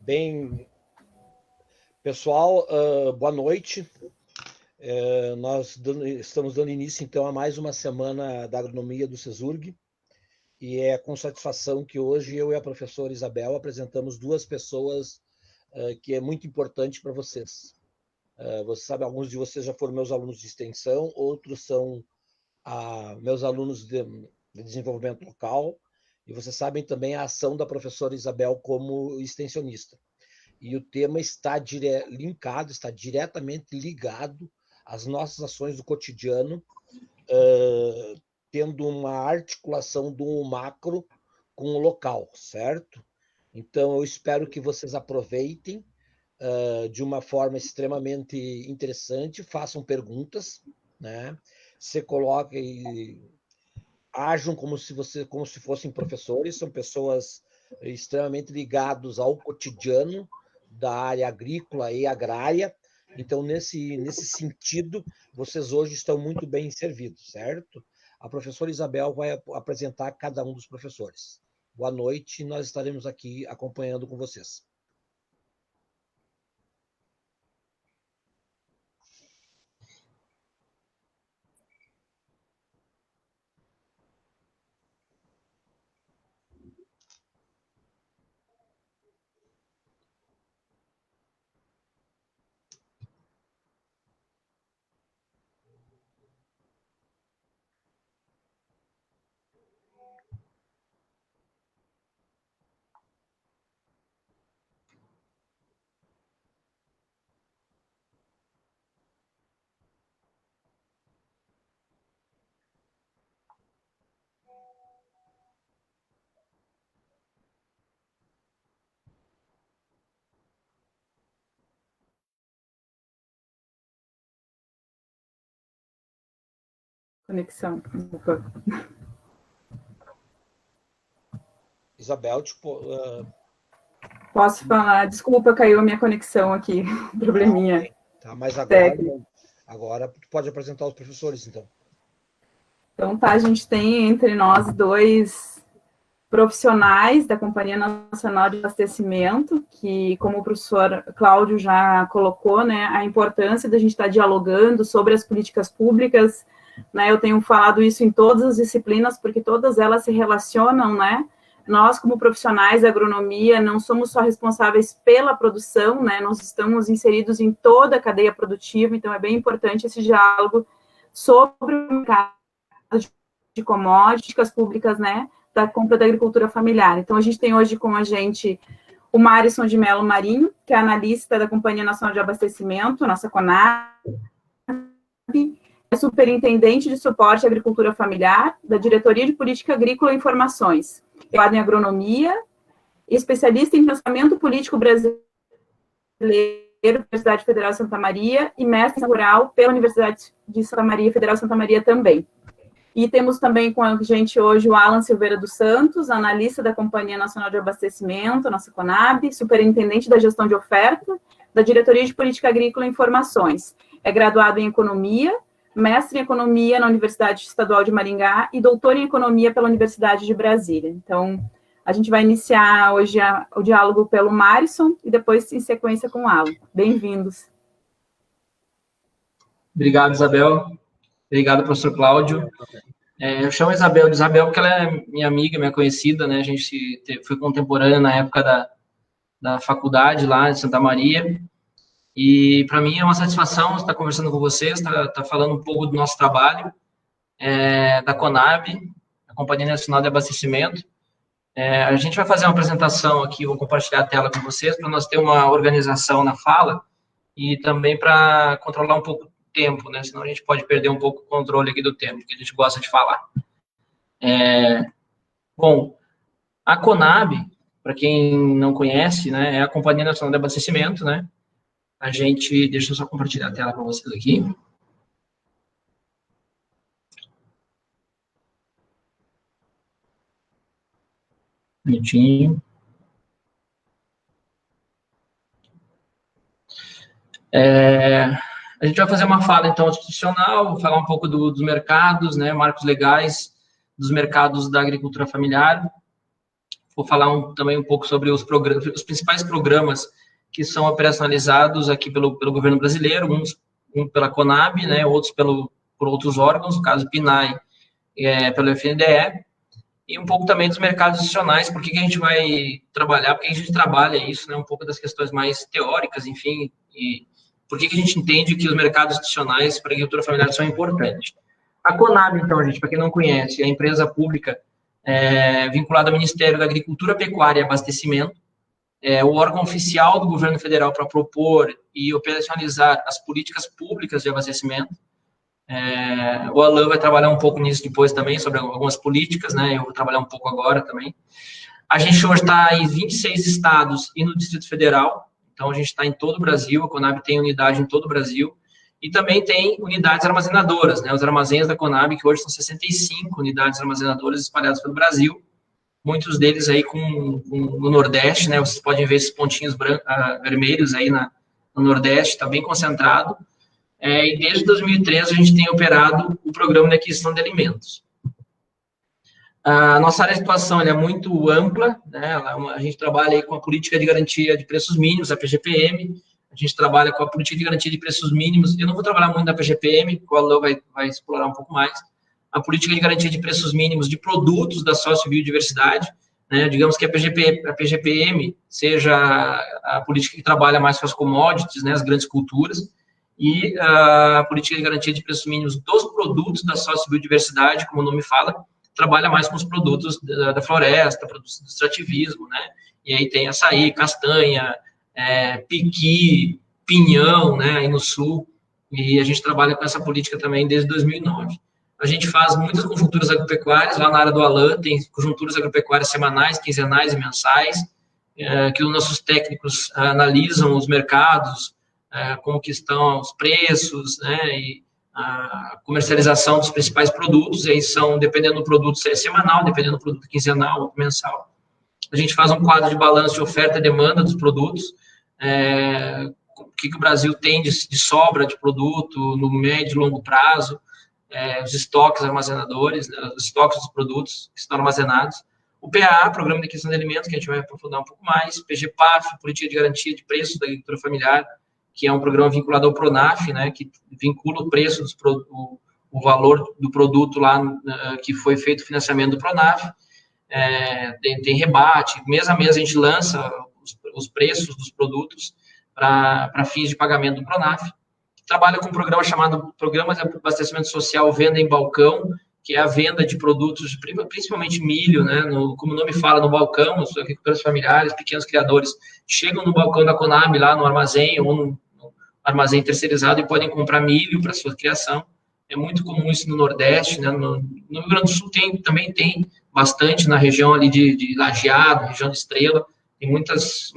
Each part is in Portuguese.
Bem, pessoal, boa noite. Nós estamos dando início, então, a mais uma semana da agronomia do CESURG, e é com satisfação que hoje eu e a professora Isabel apresentamos duas pessoas que é muito importante para vocês. Você sabe, alguns de vocês já foram meus alunos de extensão, outros são meus alunos de desenvolvimento local, e vocês sabem também a ação da professora Isabel como extensionista. E o tema está linkado, está diretamente ligado às nossas ações do cotidiano, tendo uma articulação do macro com o local, certo? Então, eu espero que vocês aproveitem de uma forma extremamente interessante, façam perguntas, né? Se coloquem, ajam como se fossem professores, são pessoas extremamente ligados ao cotidiano da área agrícola e agrária. Então, nesse sentido, vocês hoje estão muito bem servidos, certo? A professora Isabel vai apresentar cada um dos professores. Boa noite, nós estaremos aqui acompanhando com vocês. Conexão. Isabel, Posso falar? Desculpa, caiu a minha conexão aqui. Probleminha. Tá, mas agora tu pode apresentar os professores, então. Então tá, a gente tem entre nós dois profissionais da Companhia Nacional de Abastecimento, que, como o professor Cláudio já colocou, né, a importância da gente estar dialogando sobre as políticas públicas, né, eu tenho falado isso em todas as disciplinas, porque todas elas se relacionam, né, nós, como profissionais da agronomia, não somos só responsáveis pela produção, né, nós estamos inseridos em toda a cadeia produtiva, então é bem importante esse diálogo sobre o mercado de commodities públicas, né, da compra da agricultura familiar. Então, a gente tem hoje com a gente o Marisson de Mello Marinho, que é analista da Companhia Nacional de Abastecimento, nossa CONAB, é superintendente de suporte à agricultura familiar, da Diretoria de Política Agrícola e Informações, graduado em agronomia, especialista em pensamento político brasileiro pela Universidade Federal de Santa Maria e mestre em rural pela Universidade de Santa Maria, Federal de Santa Maria também. E temos também com a gente hoje o Alan Silveira dos Santos, analista da Companhia Nacional de Abastecimento, nossa CONAB, superintendente da gestão de oferta, da Diretoria de Política Agrícola e Informações. É graduado em Economia, mestre em Economia na Universidade Estadual de Maringá e doutor em Economia pela Universidade de Brasília. Então, a gente vai iniciar hoje o diálogo pelo Marisson e depois em sequência com o Alan. Bem-vindos. Obrigado, Isabel. Obrigado, professor Cláudio. Eu chamo Isabel de Isabel porque ela é minha amiga, minha conhecida, né? A gente foi contemporânea na época da faculdade lá de Santa Maria. E para mim é uma satisfação estar conversando com vocês, estar falando um pouco do nosso trabalho, da CONAB, a Companhia Nacional de Abastecimento. A gente vai fazer uma apresentação aqui, vou compartilhar a tela com vocês para nós ter uma organização na fala e também para controlar um pouco tempo, né? Senão a gente pode perder um pouco o controle aqui do tempo, que a gente gosta de falar. Bom, a CONAB, para quem não conhece, né, é a Companhia Nacional de Abastecimento, né? Deixa eu só compartilhar a tela para vocês aqui. minutinho. A gente vai fazer uma fala, então, institucional, vou falar um pouco dos mercados, né, marcos legais dos mercados da agricultura familiar. Vou falar também um pouco sobre os principais programas que são operacionalizados aqui pelo governo brasileiro, uns pela Conab, né, outros por outros órgãos, no caso PNAE, pelo FNDE, e um pouco também dos mercados institucionais, por que a gente vai trabalhar, porque a gente trabalha isso, né, um pouco das questões mais teóricas, enfim, e por que a gente entende que os mercados institucionais para a agricultura familiar são importantes. A Conab, então, gente, para quem não conhece, é a empresa pública vinculada ao Ministério da Agricultura, Pecuária e Abastecimento, é o órgão oficial do governo federal para propor e operacionalizar as políticas públicas de abastecimento. O Alan vai trabalhar um pouco nisso depois também, sobre algumas políticas, né? Eu vou trabalhar um pouco agora também. A gente hoje está em 26 estados e no Distrito Federal, então a gente está em todo o Brasil, a Conab tem unidade em todo o Brasil, e também tem unidades armazenadoras, né? Os armazéns da Conab, que hoje são 65 unidades armazenadoras espalhadas pelo Brasil, muitos deles aí no Nordeste, né? Vocês podem ver esses pontinhos vermelhos aí no Nordeste, está bem concentrado. E desde 2013 a gente tem operado o programa de aquisição de alimentos. A nossa área de atuação é muito ampla, né? A gente trabalha aí com a política de garantia de preços mínimos, a PGPM, a gente trabalha com a política de garantia de preços mínimos, eu não vou trabalhar muito na PGPM, o Alan vai explorar um pouco mais, a política de garantia de preços mínimos de produtos da sociobiodiversidade, né? Digamos que a PGPM seja a política que trabalha mais com as commodities, né? As grandes culturas, e a política de garantia de preços mínimos dos produtos da sociobiodiversidade, como o nome fala, trabalha mais com os produtos da floresta, produtos do extrativismo, né? E aí tem açaí, castanha, piqui, pinhão, né? Aí no sul, e a gente trabalha com essa política também desde 2009. A gente faz muitas conjunturas agropecuárias, lá na área do Alan, tem conjunturas agropecuárias semanais, quinzenais e mensais, que os nossos técnicos analisam os mercados, como que estão os preços, né, e a comercialização dos principais produtos, e aí são, dependendo do produto, se é semanal, dependendo do produto quinzenal ou mensal. A gente faz um quadro de balanço de oferta e demanda dos produtos, o que o Brasil tem de sobra de produto no médio e longo prazo, os estoques armazenadores, né, os estoques dos produtos que estão armazenados. O PAA, Programa de Aquisição de Alimentos, que a gente vai aprofundar um pouco mais. PGPAF, Política de Garantia de Preços da Agricultura Familiar, que é um programa vinculado ao PRONAF, né, que vincula o preço, o valor do produto lá, que foi feito o financiamento do PRONAF. Tem rebate, mês a mês a gente lança os preços dos produtos para fins de pagamento do PRONAF. Trabalha com um programa chamado Programa de Abastecimento Social Venda em Balcão, que é a venda de produtos, principalmente milho, né, como o nome fala, no balcão, os agricultores familiares, pequenos criadores, chegam no balcão da Conab, lá no armazém, ou no armazém terceirizado, e podem comprar milho para sua criação. É muito comum isso no Nordeste, né, no Rio Grande do Sul também tem bastante, na região ali de Lajeado, região de Estrela, tem muitas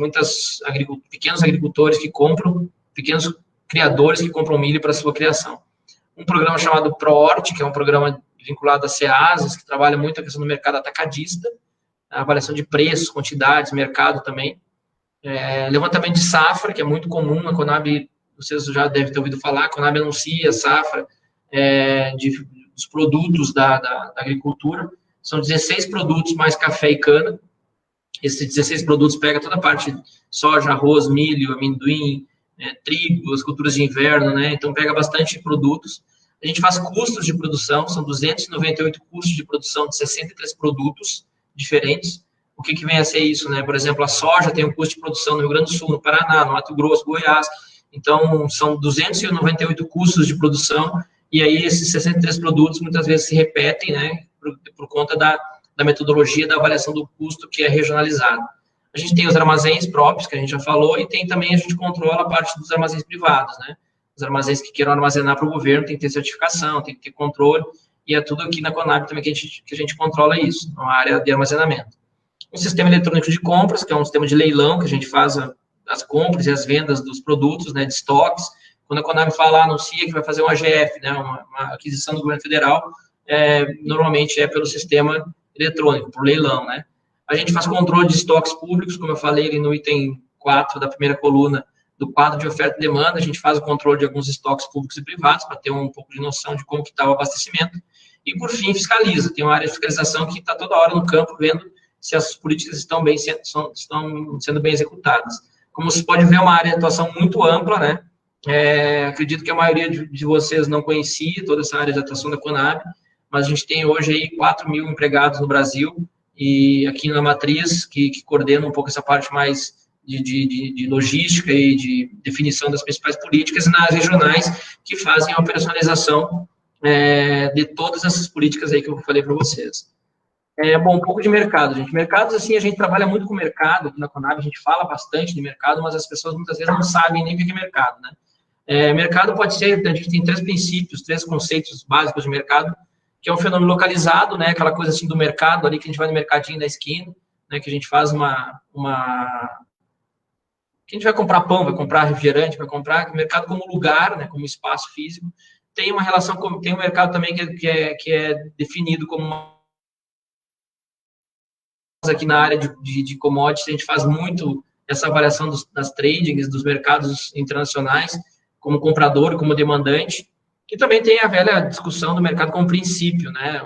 pequenos agricultores que compram, pequenos criadores que compram milho para sua criação. Um programa chamado ProHort, que é um programa vinculado a SEASAS, que trabalha muito a questão do mercado atacadista, a avaliação de preços, quantidades, mercado também. Levantamento de safra, que é muito comum, a Conab, vocês já devem ter ouvido falar, a Conab anuncia safra dos produtos da agricultura. São 16 produtos mais café e cana. Esses 16 produtos pegam toda a parte de soja, arroz, milho, amendoim, trigo, as culturas de inverno, né? Então pega bastante produtos. A gente faz custos de produção, são 298 custos de produção de 63 produtos diferentes. O que vem a ser isso, né? Por exemplo, a soja tem um custo de produção no Rio Grande do Sul, no Paraná, no Mato Grosso, Goiás. Então, são 298 custos de produção, e aí esses 63 produtos muitas vezes se repetem, né? Por conta da metodologia da avaliação do custo, que é regionalizado. A gente tem os armazéns próprios, que a gente já falou, e tem também, a gente controla a parte dos armazéns privados, né? Os armazéns que queiram armazenar para o governo tem que ter certificação, tem que ter controle, e é tudo aqui na Conab também que a gente controla isso, na área de armazenamento. Um sistema eletrônico de compras, que é um sistema de leilão, que a gente faz as compras e as vendas dos produtos, né, de estoques. Quando a Conab anuncia que vai fazer um AGF, né, uma aquisição do governo federal, normalmente é pelo sistema eletrônico, por leilão, né. A gente faz controle de estoques públicos, como eu falei ali no item 4 da primeira coluna, do quadro de oferta e demanda, a gente faz o controle de alguns estoques públicos e privados, para ter um pouco de noção de como que está o abastecimento. E, por fim, fiscaliza. Tem uma área de fiscalização que está toda hora no campo, vendo se as políticas estão sendo bem executadas. Como você pode ver, é uma área de atuação muito ampla, né? Acredito que a maioria de vocês não conhecia toda essa área de atuação da Conab, mas a gente tem hoje aí 4 mil empregados no Brasil, e aqui na matriz, que coordena um pouco essa parte mais de logística e de definição das principais políticas, e nas regionais, que fazem a operacionalização de todas essas políticas aí que eu falei para vocês. Bom, um pouco de mercado, gente. Mercados, assim, a gente trabalha muito com mercado, aqui na Conab a gente fala bastante de mercado, mas as pessoas muitas vezes não sabem nem o que é mercado, né? Mercado pode ser, a gente tem 3 princípios, 3 conceitos básicos de mercado, que é um fenômeno localizado, né, aquela coisa assim do mercado, ali que a gente vai no mercadinho da esquina, né, que a gente faz que a gente vai comprar pão, vai comprar refrigerante, vai comprar mercado como lugar, né, como espaço físico. Tem uma relação, tem um mercado também que é definido como aqui na área de commodities, a gente faz muito essa avaliação das tradings, dos mercados internacionais, como comprador, como demandante. E também tem a velha discussão do mercado como princípio, né?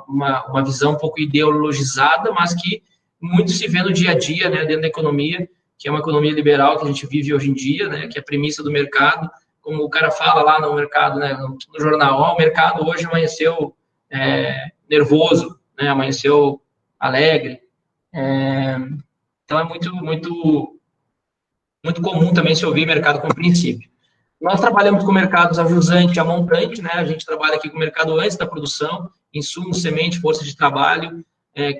Uma visão um pouco ideologizada, mas que muito se vê no dia a dia, né, dentro da economia, que é uma economia liberal que a gente vive hoje em dia, né, que é a premissa do mercado, como o cara fala lá no mercado, né, no jornal, o mercado hoje amanheceu nervoso, né, amanheceu alegre. Então é muito comum também se ouvir mercado como princípio. Nós trabalhamos com mercados a jusante e a montante, né? A gente trabalha aqui com o mercado antes da produção, insumos, semente, força de trabalho,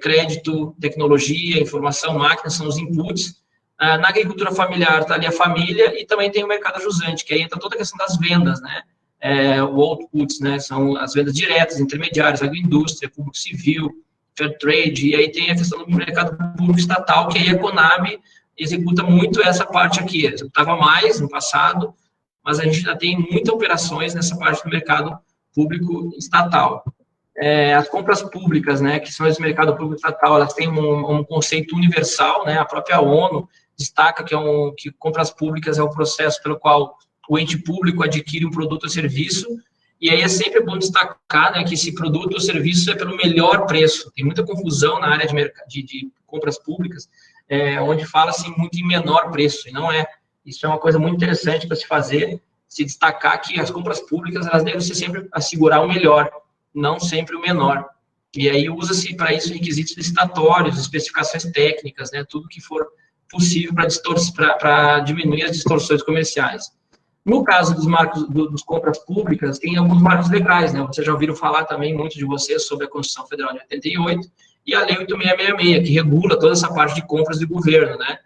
crédito, tecnologia, informação, máquinas, são os inputs. Na agricultura familiar está ali a família e também tem o mercado a jusante, que aí entra toda a questão das vendas, né? O outputs, né? São as vendas diretas, intermediárias, agroindústria, público civil, fair trade, e aí tem a questão do mercado público estatal, que aí a Conab executa muito essa parte aqui. Executava mais no passado, mas a gente já tem muitas operações nessa parte do mercado público estatal. As compras públicas, né, que são esse mercado público estatal, elas têm um conceito universal, né, a própria ONU destaca que compras públicas é o processo pelo qual o ente público adquire um produto ou serviço, e aí é sempre bom destacar, né, que esse produto ou serviço é pelo melhor preço. Tem muita confusão na área de compras públicas, onde fala-se muito em menor preço, e não é. Isso é uma coisa muito interessante para se fazer, se destacar que as compras públicas, elas devem ser sempre assegurar o melhor, não sempre o menor. E aí usa-se para isso requisitos licitatórios, especificações técnicas, né, tudo que for possível para diminuir as distorções comerciais. No caso dos marcos, dos compras públicas, tem alguns marcos legais, né, vocês já ouviram falar também, muitos de vocês, sobre a Constituição Federal de 88 e a Lei 8666, que regula toda essa parte de compras do governo, né,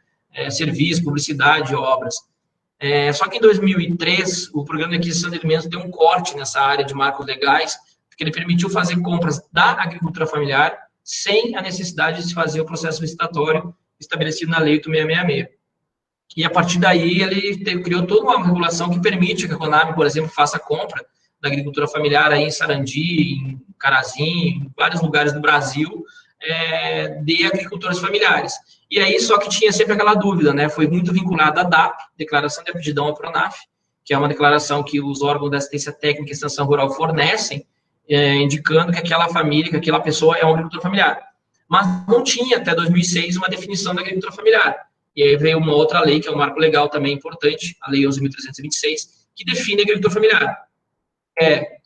serviço, publicidade, obras. Só que em 2003, o Programa de Aquisição de Alimentos deu um corte nessa área de marcos legais, porque ele permitiu fazer compras da agricultura familiar sem a necessidade de se fazer o processo licitatório estabelecido na Lei 8666. E a partir daí ele criou toda uma regulação que permite que a Conab, por exemplo, faça a compra da agricultura familiar aí em Sarandi, em Carazinho, em vários lugares do Brasil, de agricultores familiares. E aí, só que tinha sempre aquela dúvida, né? Foi muito vinculada à DAP, Declaração de Aptidão à Pronaf, que é uma declaração que os órgãos da assistência técnica e extensão rural fornecem, indicando que aquela família, que aquela pessoa é um agricultor familiar. Mas não tinha, até 2006, uma definição da agricultura familiar. E aí veio uma outra lei, que é um marco legal também importante, a Lei 11.326, que define a agricultura familiar.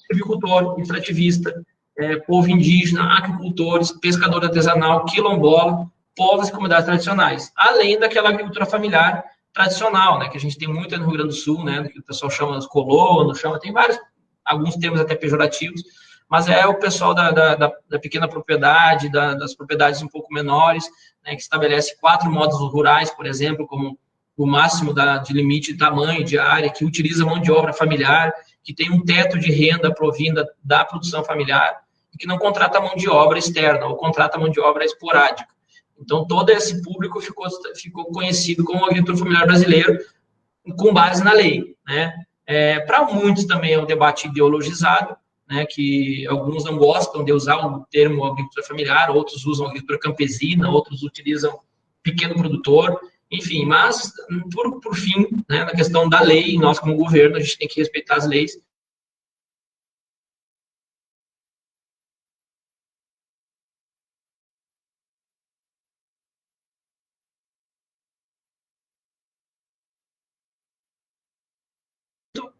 Silvicultor, extrativista, povo indígena, agricultores, pescador artesanal, quilombola, povos e comunidades tradicionais, além daquela agricultura familiar tradicional, né, que a gente tem muito no Rio Grande do Sul, né, que o pessoal chama de colono, tem alguns termos até pejorativos, mas é o pessoal da pequena propriedade, das propriedades um pouco menores, né, que estabelece 4 modos rurais, por exemplo, como o máximo de limite de tamanho, de área, que utiliza mão de obra familiar, que tem um teto de renda provinda da produção familiar, e que não contrata mão de obra externa, ou contrata mão de obra esporádica. Então, todo esse público ficou conhecido como agricultor familiar brasileiro, com base na lei, né? Para muitos também é um debate ideologizado, né, que alguns não gostam de usar o termo agricultura familiar, outros usam agricultura campesina, outros utilizam pequeno produtor, enfim, mas, por fim, né, na questão da lei, nós como governo, a gente tem que respeitar as leis.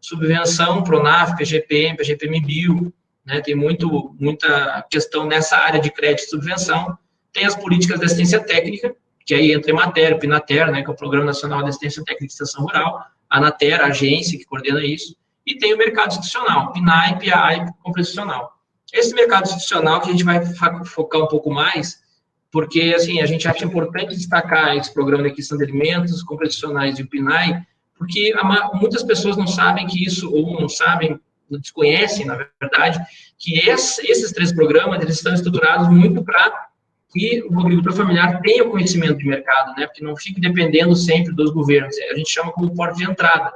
Subvenção, Pronaf, PGPM, PGPM-Bio, né, tem muita questão nessa área de crédito e subvenção. Tem as políticas de assistência técnica, que aí entra Emater, o Pinater, né, que é o Programa Nacional de Assistência Técnica e Extensão Rural, a Anater, a agência que coordena isso, e tem o mercado institucional, PNAE, PAI, compra institucional. Esse mercado institucional que a gente vai focar um pouco mais, porque, assim, a gente acha importante destacar esse programa de aquisição de alimentos, compras institucionais e o PNAE, porque muitas pessoas não sabem que isso, ou não sabem, desconhecem, na verdade, que esses 3 programas, eles estão estruturados muito para que o agricultor familiar tenha o conhecimento de mercado, né, porque não fique dependendo sempre dos governos, a gente chama como porta de entrada.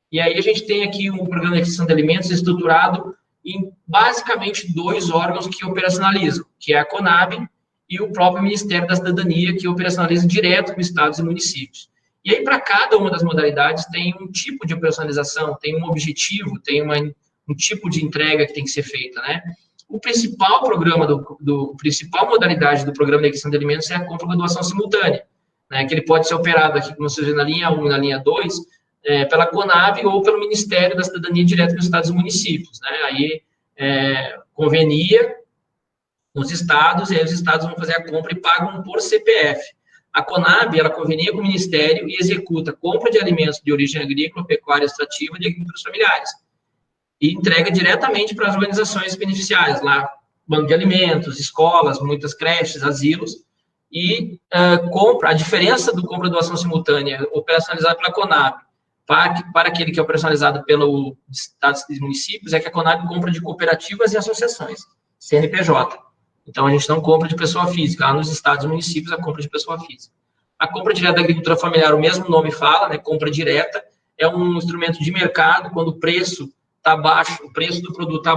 E aí a gente tem aqui um programa de aquisição de alimentos estruturado em basicamente 2 órgãos que operacionalizam, que é a CONAB e o próprio Ministério da Cidadania, que operacionaliza direto com estados e municípios. E aí, para cada uma das modalidades, tem um tipo de operacionalização, tem um objetivo, tem um tipo de entrega que tem que ser feita, né? O principal programa, principal modalidade do programa de aquisição de alimentos é a compra e doação simultânea, né? Que ele pode ser operado aqui, como vocês veem, na linha 1 e na linha 2, pela CONAB ou pelo Ministério da Cidadania direto com os estados e municípios, né? Aí, convenia os estados, e aí os estados vão fazer a compra e pagam por CPF. A CONAB, ela convenia com o Ministério e executa compra de alimentos de origem agrícola, pecuária, extrativa de agricultores familiares. E entrega diretamente para as organizações beneficiárias, lá, banco de alimentos, escolas, muitas creches, asilos, e a diferença do compra e doação simultânea operacionalizada pela CONAB para aquele que é operacionalizado pelo estados e municípios é que a CONAB compra de cooperativas e associações, CNPJ. Então, a gente não compra de pessoa física. Lá nos estados e municípios, a compra de pessoa física. A compra direta da agricultura familiar, o mesmo nome fala, né? Compra direta, é um instrumento de mercado, quando o preço está baixo, o preço do produto está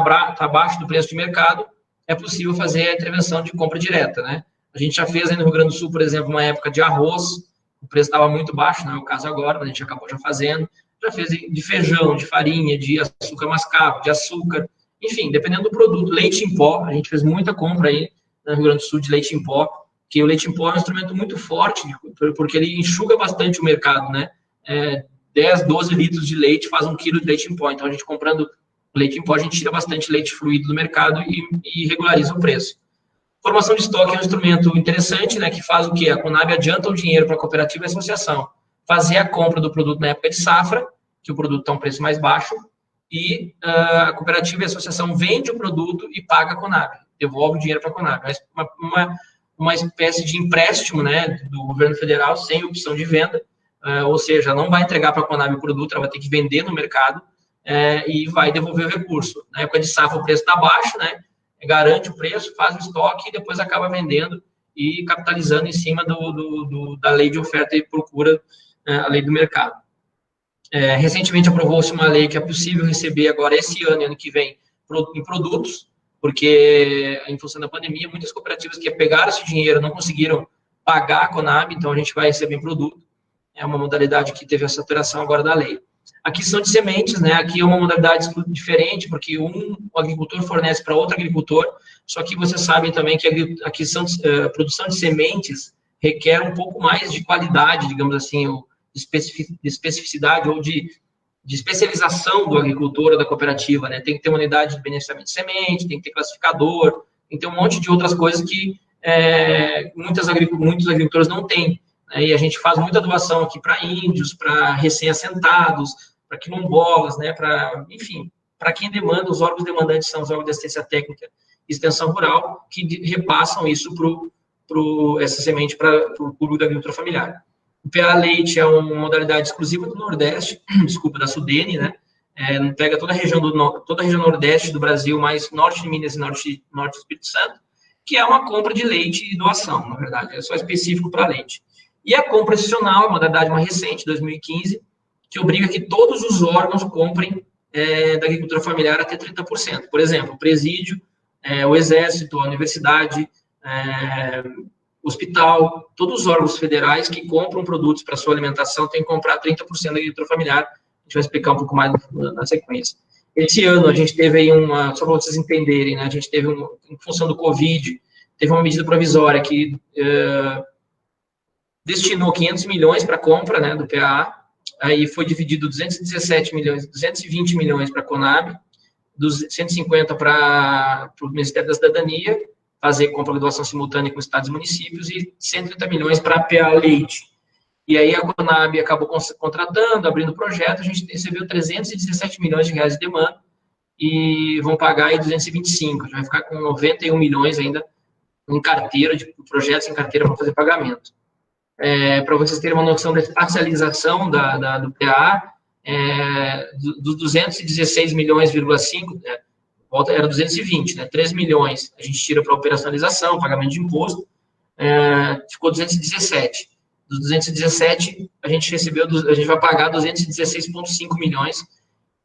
abaixo do preço de mercado, é possível fazer a intervenção de compra direta, né? A gente já fez aí no Rio Grande do Sul, por exemplo, uma época de arroz, o preço estava muito baixo, não é o caso agora, mas a gente acabou já fazendo. Já fez de feijão, de farinha, de açúcar mascavo, de açúcar, enfim, dependendo do produto. Leite em pó, a gente fez muita compra aí no Rio Grande do Sul de leite em pó, que o leite em pó é um instrumento muito forte, porque ele enxuga bastante o mercado, né? 10, 12 litros de leite faz 1 quilo de leite em pó. Então, a gente comprando leite em pó, a gente tira bastante leite fluido do mercado e regulariza o preço. Formação de estoque é um instrumento interessante, né? Que faz o quê? A CONAB adianta o dinheiro para a cooperativa e a associação fazer a compra do produto na época de safra, que o produto está a um preço mais baixo, e a cooperativa e a associação vende o produto e paga a CONAB, devolve o dinheiro para a CONAB. Uma espécie de empréstimo, né, do governo federal, sem opção de venda, ou seja, não vai entregar para a CONAB o produto, ela vai ter que vender no mercado e vai devolver o recurso. Na época de safra, o preço está baixo, né, garante o preço, faz o estoque e depois acaba vendendo e capitalizando em cima da lei de oferta e procura, a lei do mercado. Recentemente aprovou-se uma lei que é possível receber agora esse ano e ano que vem em produtos, porque em função da pandemia, muitas cooperativas que pegaram esse dinheiro não conseguiram pagar a CONAB, então a gente vai receber em produto. É uma modalidade que teve essa alteração agora da lei. Aquisição de sementes, né? Aqui é uma modalidade diferente, porque um agricultor fornece para outro agricultor, só que vocês sabem também que a produção de sementes requer um pouco mais de qualidade, digamos assim, de especificidade ou de especialização do agricultor ou da cooperativa, né? Tem que ter uma unidade de beneficiamento de semente, tem que ter classificador, tem que ter um monte de outras coisas que muitos agricultores não têm, né? E a gente faz muita doação aqui para índios, para recém-assentados, para quilombolas, né? Enfim, para quem demanda, os órgãos demandantes são os órgãos de assistência técnica e extensão rural, que repassam isso essa semente para o público da agricultura familiar. O PA Leite é uma modalidade exclusiva do Nordeste, da Sudene, né? Pega toda a região Nordeste do Brasil, mais norte de Minas e norte do Espírito Santo, que é uma compra de leite e doação, na verdade, é só específico para leite. E a compra institucional, uma modalidade mais recente, 2015, que obriga que todos os órgãos comprem da agricultura familiar até 30%. Por exemplo, o presídio, o exército, a universidade, hospital, todos os órgãos federais que compram produtos para sua alimentação têm que comprar 30% da agricultura familiar. A gente vai explicar um pouco mais na sequência. Esse ano a gente teve aí só para vocês entenderem, né, a gente teve, em função do Covid, teve uma medida provisória que destinou 500 milhões para a compra, né, do PAA, aí foi dividido 220 milhões para a Conab, 150 para o Ministério da Cidadania, fazer compra e doação simultânea com estados e municípios, e 130 milhões para a PA Leite. E aí a Conab acabou contratando, abrindo o projeto, a gente recebeu 317 milhões de reais de demanda, e vão pagar aí 225, a gente vai ficar com 91 milhões ainda em carteira, de projetos em carteira para fazer pagamento. Para vocês terem uma noção da parcialização do PA, dos 216 milhões,5, era 220, né? 3 milhões a gente tira para operacionalização, pagamento de imposto, ficou 217. Dos 217, a gente vai pagar 216,5 milhões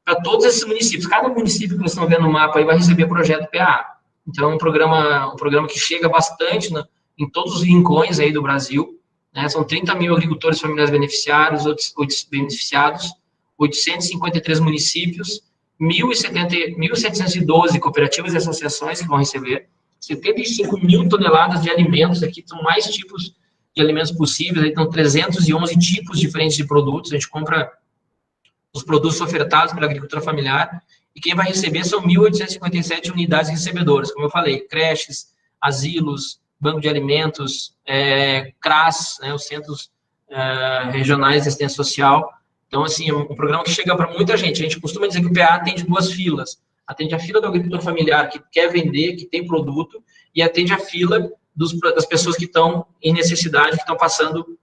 para todos esses municípios. Cada município que vocês estão vendo no mapa aí vai receber projeto PA. Então, é um programa que chega bastante em todos os rincões aí do Brasil, né? São 30 mil agricultores familiares beneficiados, 853 municípios, 1.712 cooperativas e associações que vão receber, 75 mil toneladas de alimentos, aqui são mais tipos de alimentos possíveis, aí estão 311 tipos diferentes de produtos, a gente compra os produtos ofertados pela agricultura familiar, e quem vai receber são 1.857 unidades recebedoras, como eu falei, creches, asilos, banco de alimentos, CRAS, né, os Centros Regionais de Assistência Social. Então, assim, é um programa que chega para muita gente. A gente costuma dizer que o PA atende duas filas. Atende a fila do agricultor familiar que quer vender, que tem produto, e atende a fila das pessoas que estão em necessidade, que estão passando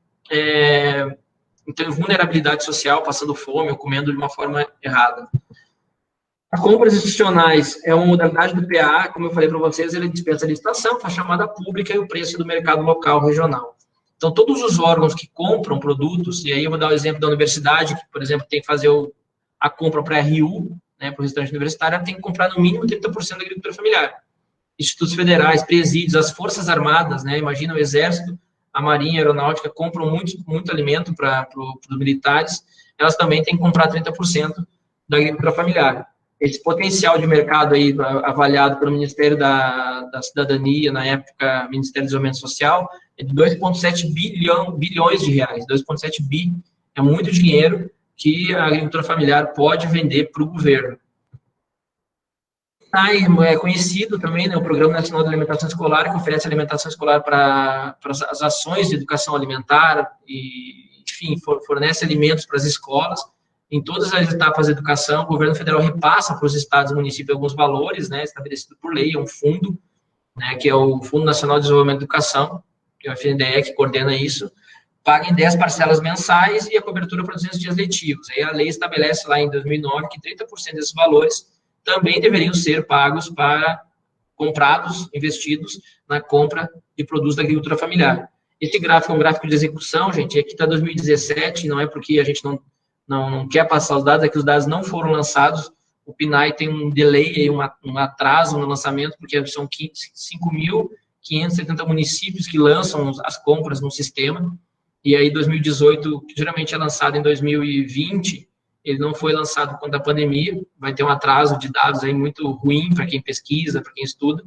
então, vulnerabilidade social, passando fome ou comendo de uma forma errada. As compras institucionais é uma modalidade do PA, como eu falei para vocês, ele dispensa a licitação, faz chamada pública e o preço do mercado local, regional. Então, todos os órgãos que compram produtos, e aí eu vou dar o exemplo da universidade, que, por exemplo, tem que fazer a compra para a RU, né, para o restaurante universitário, ela tem que comprar no mínimo 30% da agricultura familiar. Institutos federais, presídios, as forças armadas, né, imagina o exército, a marinha, a aeronáutica, compram muito alimento para os militares, elas também têm que comprar 30% da agricultura familiar. Esse potencial de mercado aí, avaliado pelo Ministério da Cidadania, na época, Ministério do Desenvolvimento Social, é de 2,7 bilhões de reais. 2,7 bi é muito dinheiro que a agricultura familiar pode vender para o governo. É conhecido também, né, o Programa Nacional de Alimentação Escolar, que oferece alimentação escolar para as ações de educação alimentar e, enfim, fornece alimentos para as escolas. Em todas as etapas da educação, o governo federal repassa para os estados e municípios alguns valores, né, estabelecido por lei, é um fundo, né, que é o Fundo Nacional de Desenvolvimento da Educação, que é o FNDE que coordena isso, paga em 10 parcelas mensais e a cobertura para 200 dias letivos. Aí a lei estabelece lá em 2009 que 30% desses valores também deveriam ser pagos comprados, investidos na compra de produtos da agricultura familiar. Esse gráfico é um gráfico de execução, gente, aqui está 2017, não é porque a gente não quer passar os dados, é que os dados não foram lançados, o PNAE tem um delay, um atraso no lançamento, porque são 5.570 municípios que lançam as compras no sistema, e aí 2018, que geralmente é lançado em 2020, ele não foi lançado por conta da pandemia, vai ter um atraso de dados aí muito ruim para quem pesquisa, para quem estuda,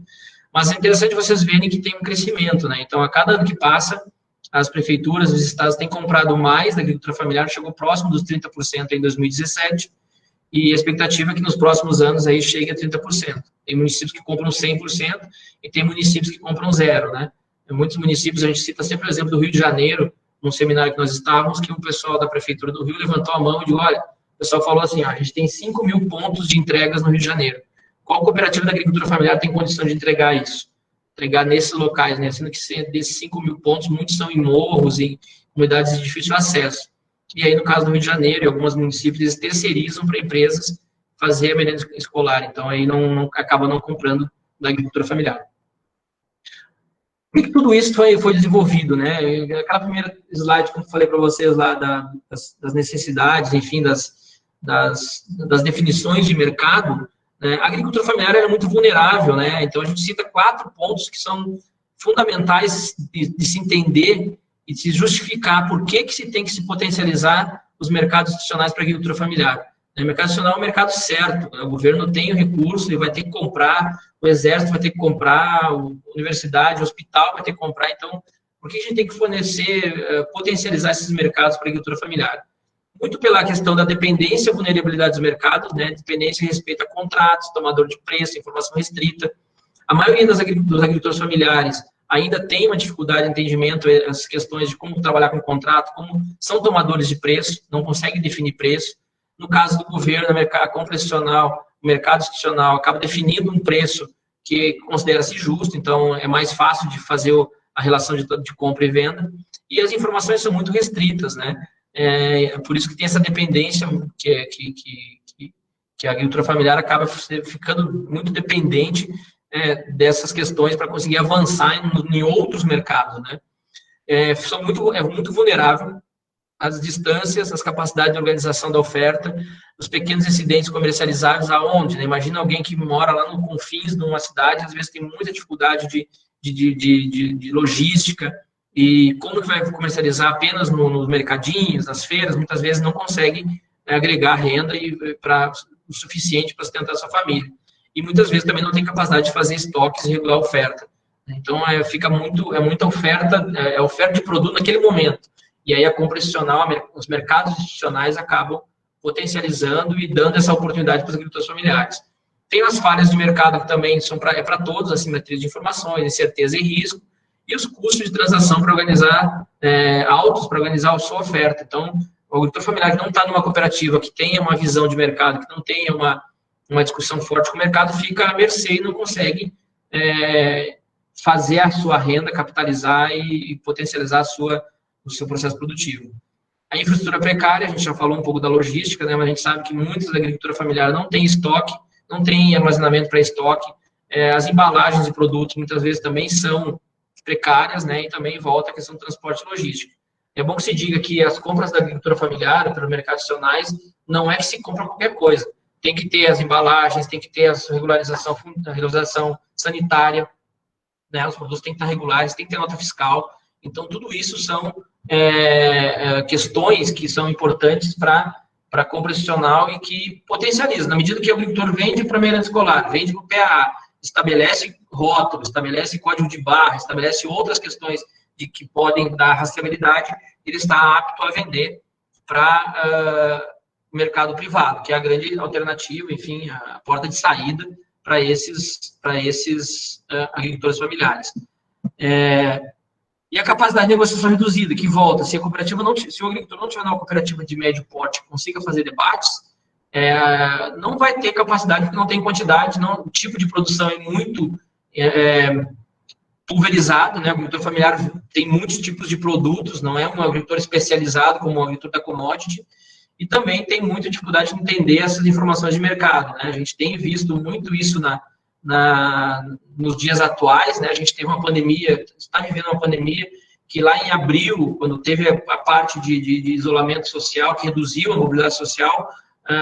mas é interessante vocês verem que tem um crescimento, né? Então, a cada ano que passa, as prefeituras, os estados têm comprado mais da agricultura familiar, chegou próximo dos 30% em 2017, e a expectativa é que nos próximos anos aí chegue a 30%. Tem municípios que compram 100% e tem municípios que compram 0%, né? Em muitos municípios, a gente cita sempre o exemplo do Rio de Janeiro, num seminário que nós estávamos, que o pessoal da prefeitura do Rio levantou a mão e disse, olha, o pessoal falou assim, ó, a gente tem 5 mil pontos de entregas no Rio de Janeiro. Qual cooperativa da agricultura familiar tem condição de entregar isso? Entregar nesses locais, né? Sendo que desses 5 mil pontos, muitos são em morros, em comunidades de difícil acesso. E aí, no caso do Rio de Janeiro e alguns municípios, eles terceirizam para empresas fazer a merenda escolar. Então, aí acaba não comprando da agricultura familiar. Por que tudo isso foi desenvolvido, né? Aquela primeira slide que eu falei para vocês lá das necessidades, enfim, das das definições de mercado, né, a agricultura familiar é muito vulnerável, né? Então, a gente cita 4 pontos que são fundamentais de se entender e de se justificar por que se tem que se potencializar os mercados institucionais para a agricultura familiar. O mercado institucional é um mercado certo, né? O governo tem o recurso, ele vai ter que comprar, o exército vai ter que comprar, a universidade, o hospital vai ter que comprar. Então, por que a gente tem que fornecer, potencializar esses mercados para a agricultura familiar? Muito pela questão da dependência e vulnerabilidade dos mercados, né? Dependência em respeito a contratos, tomador de preço, informação restrita. A maioria dos agricultores familiares ainda tem uma dificuldade de entendimento, as questões de como trabalhar com contrato, como são tomadores de preço, não conseguem definir preço. No caso do governo, a compra institucional, o mercado institucional acaba definindo um preço que considera-se justo, então é mais fácil de fazer a relação de compra e venda. E as informações são muito restritas, né? Por isso que tem essa dependência que a agricultura familiar acaba ficando muito dependente dessas questões para conseguir avançar em outros mercados, né? É muito vulnerável às distâncias, às capacidades de organização da oferta, os pequenos incidentes comercializáveis aonde, né? Imagina alguém que mora lá no confins de uma cidade, às vezes tem muita dificuldade de logística, e como que vai comercializar apenas nos mercadinhos, nas feiras, muitas vezes não consegue agregar renda o suficiente para sustentar a sua família. E muitas vezes também não tem capacidade de fazer estoques e regular a oferta. Então, fica muita oferta, oferta de produto naquele momento. E aí a compra institucional, os mercados institucionais acabam potencializando e dando essa oportunidade para os agricultores familiares. Tem as falhas de mercado que também são para todos, assimetria de informações, incerteza e risco, e os custos de transação para organizar, altos para organizar a sua oferta. Então, o agricultor familiar que não está numa cooperativa, que tenha uma visão de mercado, que não tenha uma discussão forte com o mercado, fica à mercê e não consegue fazer a sua renda, capitalizar e potencializar o seu processo produtivo. A infraestrutura precária, a gente já falou um pouco da logística, né, mas a gente sabe que muitas da agricultura familiar não tem estoque, não tem armazenamento para estoque, as embalagens de produtos muitas vezes também são precárias, né, e também volta a questão do transporte logístico. É bom que se diga que as compras da agricultura familiar, pelos mercados institucionais, não é que se compra qualquer coisa. Tem que ter as embalagens, tem que ter a regularização sanitária, né, os produtos têm que estar regulares, tem que ter nota fiscal. Então, tudo isso são questões que são importantes para a compra institucional e que potencializa. Na medida que o agricultor vende para a merenda escolar, vende para o PAA, estabelece rótulo, estabelece código de barra, estabelece outras questões que podem dar rastreabilidade, ele está apto a vender para o mercado privado, que é a grande alternativa, enfim, a porta de saída para esses agricultores familiares. E a capacidade de negociação reduzida, que volta, se o agricultor não tiver uma cooperativa de médio porte que consiga fazer debates, não vai ter capacidade, porque não tem quantidade, o tipo de produção é muito pulverizado, né? O agricultor familiar tem muitos tipos de produtos, não é um agricultor especializado como o agricultor da commodity, e também tem muita dificuldade de entender essas informações de mercado, né? A gente tem visto muito isso nos dias atuais, né? A gente teve uma pandemia, está vivendo uma pandemia que lá em abril, quando teve a parte de isolamento social, que reduziu a mobilidade social,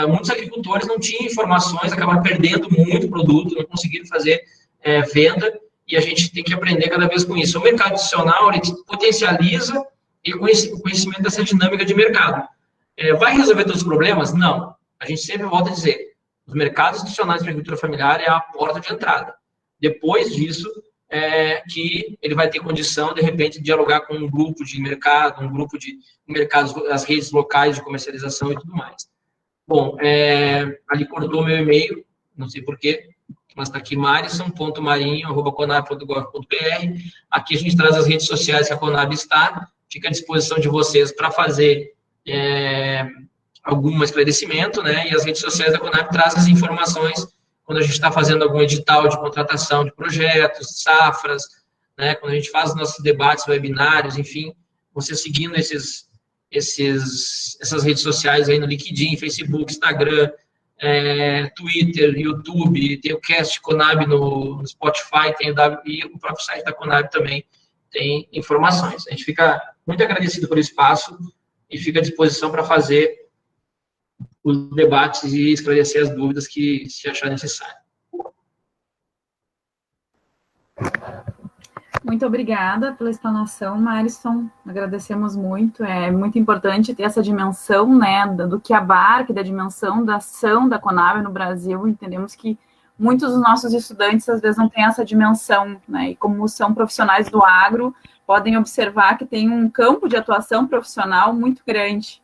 muitos agricultores não tinham informações, acabaram perdendo muito produto, não conseguiram fazer venda, e a gente tem que aprender cada vez com isso. O mercado institucional, ele potencializa o conhecimento dessa dinâmica de mercado. Vai resolver todos os problemas? Não. A gente sempre volta a dizer, os mercados institucionais de agricultura familiar é a porta de entrada. Depois disso, que ele vai ter condição, de repente, de dialogar com um grupo de mercado, um grupo de mercados, as redes locais de comercialização e tudo mais. Bom, ali cortou meu e-mail, não sei porquê, mas está aqui, marison.marinho@conab.gov.br. Aqui a gente traz as redes sociais que a Conab está, fica à disposição de vocês para fazer algum esclarecimento, né? E as redes sociais da Conab trazem as informações quando a gente está fazendo algum edital de contratação de projetos, safras, né? Quando a gente faz os nossos debates, webinários, enfim, você seguindo essas redes sociais aí no LinkedIn, Facebook, Instagram, Twitter, YouTube, tem o Cast Conab no Spotify, tem e o próprio site da Conab também tem informações. A gente fica muito agradecido pelo espaço e fica à disposição para fazer os debates e esclarecer as dúvidas que se achar necessário. Muito obrigada pela explanação, Marisson. Agradecemos muito. É muito importante ter essa dimensão, né, do que abarca, da dimensão da ação da Conab no Brasil. Entendemos que muitos dos nossos estudantes, às vezes, não têm essa dimensão, né, e como são profissionais do agro, podem observar que tem um campo de atuação profissional muito grande.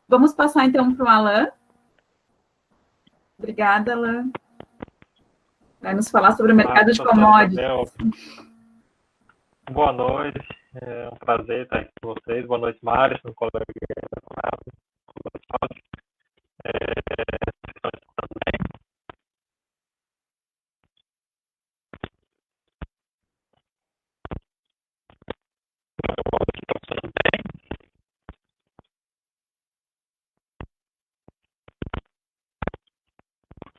Vamos passar, então, para o Alain. Obrigada, Alain. Vai nos falar sobre o mercado de commodities. Boa noite, é um prazer estar aqui com vocês. Boa noite, Mário, um colega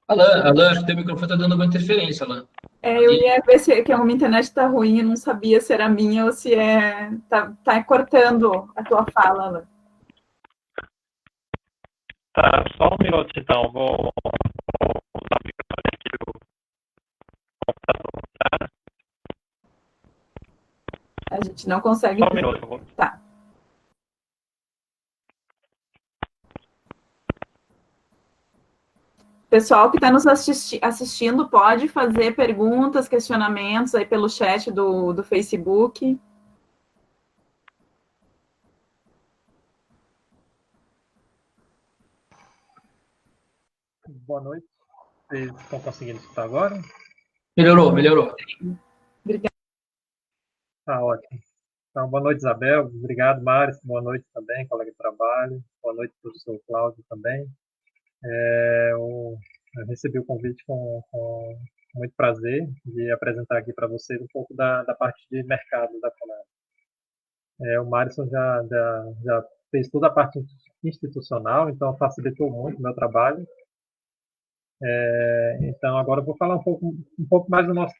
Alain, acho que teu microfone está dando alguma interferência, Alain. Eu ia ver se que a minha internet está ruim, eu não sabia se era minha ou se tá cortando a tua fala, Alain. Tá, só um minuto então, vou usar o microfone aqui do computador, tá? A gente não consegue... Só um minuto. Tá. Pessoal que está nos assistindo pode fazer perguntas, questionamentos aí pelo chat do Facebook. Boa noite. Vocês estão conseguindo escutar agora? Melhorou. Obrigada. Tá ótimo. Então, boa noite, Isabel. Obrigado, Mário. Boa noite também, colega de trabalho. Boa noite, professor Cláudio também. Eu recebi o convite com muito prazer de apresentar aqui para vocês um pouco da parte de mercado da Conab. O Mário já fez toda a parte institucional, então facilitou muito o meu trabalho. Então, agora eu vou falar um pouco mais do nosso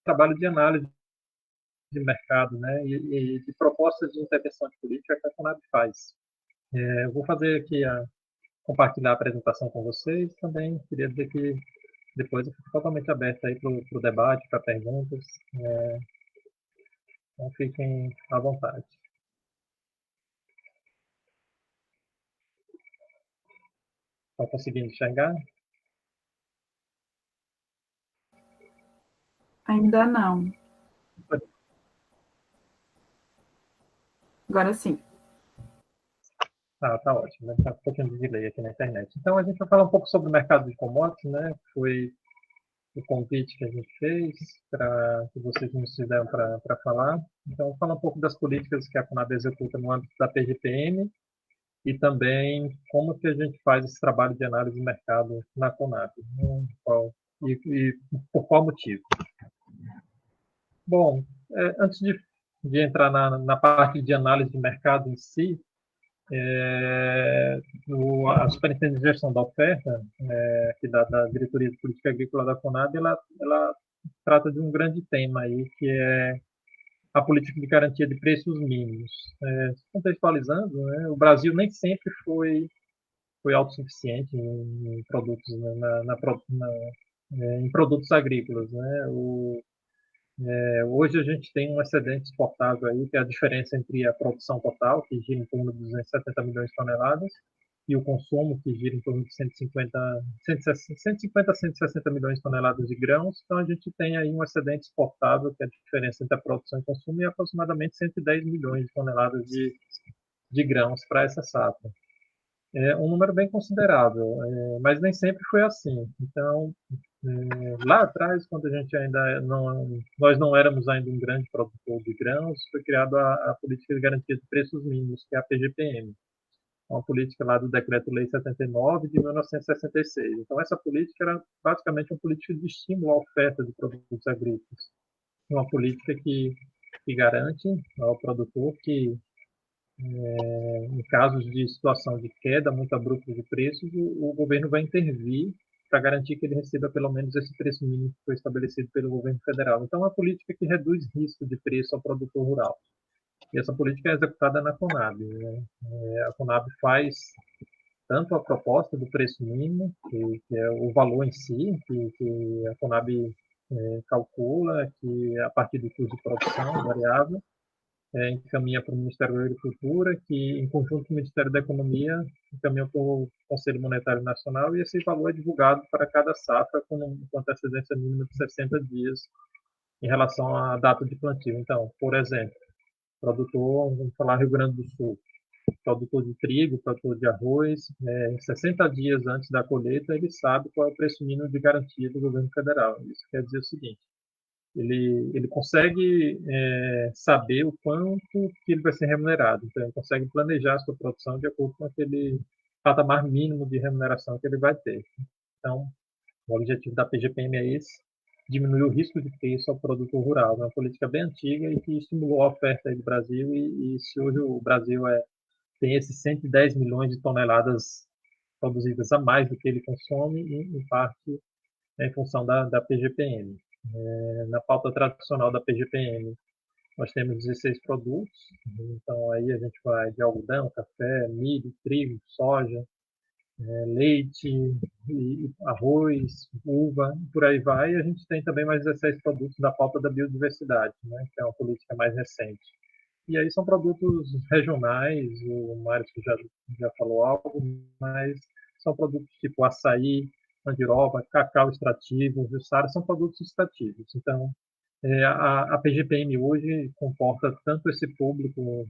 trabalho de análise de mercado, né, e de propostas de intervenção de política que a Conab faz. Eu vou fazer aqui compartilhar a apresentação com vocês. Também queria dizer que depois eu fico totalmente aberto aí para o debate, para perguntas. Então fiquem à vontade. Estão conseguindo enxergar? Ainda não. Agora sim. Tá ótimo. Está um pouquinho de delay aqui na internet. Então, a gente vai falar um pouco sobre o mercado de commodities, né? Foi o convite que a gente fez para que vocês nos fizeram para falar. Então, falar um pouco das políticas que a Conab executa no âmbito da PGPM e também como que a gente faz esse trabalho de análise de mercado na Conab, né? E por qual motivo. Bom, antes de entrar na parte de análise de mercado em si, a Superintendência de Gestão da Oferta, que da Diretoria de Política Agrícola da Conab, ela trata de um grande tema aí, que é a política de garantia de preços mínimos. Contextualizando, né, o Brasil nem sempre foi autossuficiente em produtos, em produtos agrícolas, né? Hoje a gente tem um excedente exportável aí, que é a diferença entre a produção total, que gira em torno de 270 milhões de toneladas, e o consumo, que gira em torno de 150 a 160 milhões de toneladas de grãos. Então, a gente tem aí um excedente exportável, que é a diferença entre a produção e consumo, e aproximadamente 110 milhões de toneladas de grãos para essa safra. É um número bem considerável, mas nem sempre foi assim. Então, lá atrás, quando a gente nós não éramos ainda um grande produtor de grãos, foi criada a Política de Garantia de Preços Mínimos, que é a PGPM, uma política lá do Decreto-Lei 79 de 1966. Então, essa política era basicamente uma política de estímulo à oferta de produtos agrícolas, uma política que garante ao produtor que em casos de situação de queda muito abrupta de preços, o governo vai intervir para garantir que ele receba pelo menos esse preço mínimo que foi estabelecido pelo governo federal. Então, é uma política que reduz risco de preço ao produtor rural. E essa política é executada na Conab, né? A Conab faz tanto a proposta do preço mínimo, que é o valor em si, que a Conab calcula, que a partir do custo de produção variável, encaminha para o Ministério da Agricultura, que, em conjunto com o Ministério da Economia, encaminha para o Conselho Monetário Nacional, e esse valor é divulgado para cada safra com antecedência mínima de 60 dias em relação à data de plantio. Então, por exemplo, produtor, vamos falar Rio Grande do Sul, produtor de trigo, produtor de arroz, 60 dias antes da colheita, ele sabe qual é o preço mínimo de garantia do governo federal. Isso quer dizer o seguinte: ele consegue saber o quanto que ele vai ser remunerado. Então, ele consegue planejar a sua produção de acordo com aquele patamar mínimo de remuneração que ele vai ter. Então, o objetivo da PGPM é esse: diminuir o risco de preço ao produtor rural. É uma política bem antiga e que estimulou a oferta aí do Brasil, e se hoje o Brasil tem esses 110 milhões de toneladas produzidas a mais do que ele consome, em parte em função da PGPM. Na pauta tradicional da PGPM, nós temos 16 produtos, então aí a gente vai de algodão, café, milho, trigo, soja, leite, arroz, uva, por aí vai. E a gente tem também mais 16 produtos da pauta da biodiversidade, né, que é uma política mais recente. E aí são produtos regionais, o Márcio já falou algo, mas são produtos tipo açaí, mandiroba, cacau extrativo, jussara, são produtos extrativos. Então, a PGPM hoje comporta tanto esse público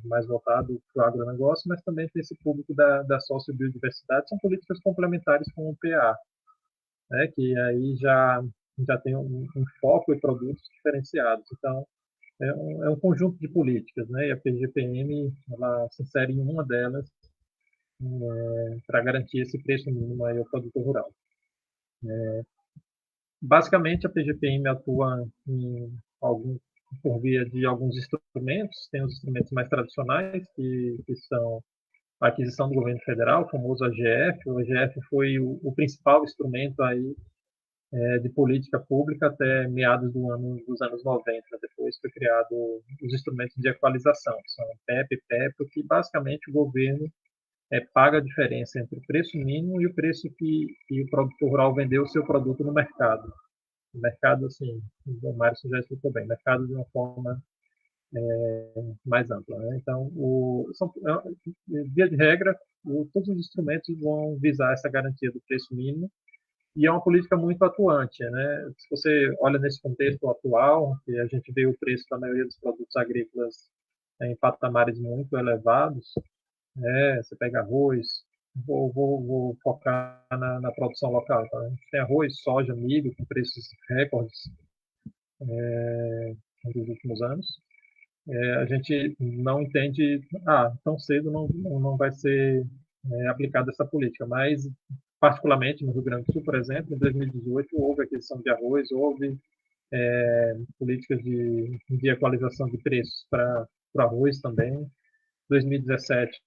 mais voltado para o agronegócio, mas também tem esse público da sociobiodiversidade. São políticas complementares com o PA, né, que aí já tem um foco em produtos diferenciados. Então, é um conjunto de políticas, né? E a PGPM, ela se insere em uma delas para garantir esse preço mínimo aí ao produtor rural. Basicamente, a PGPM atua por via de alguns instrumentos. Tem os instrumentos mais tradicionais, que são a aquisição do governo federal, o famoso AGF. O AGF foi o principal instrumento aí de política pública até meados dos anos 90. Depois foi criado os instrumentos de equalização, que são PEP e PEP, que basicamente o governo paga a diferença entre o preço mínimo e o preço que o produtor rural vendeu o seu produto no mercado. O mercado, assim, o Márcio já explicou bem, mercado de uma forma mais ampla, né? Então, via de regra, todos os instrumentos vão visar essa garantia do preço mínimo, e é uma política muito atuante, né? Se você olha nesse contexto atual, que a gente vê o preço da maioria dos produtos agrícolas em patamares muito elevados, você pega arroz, vou focar na produção local. Então, a gente tem arroz, soja, milho, com preços recordes nos últimos anos. A gente não entende, tão cedo não vai ser aplicada essa política, mas particularmente no Rio Grande do Sul, por exemplo, em 2018 houve aquisição de arroz, houve políticas de equalização de preços para o arroz também. 2017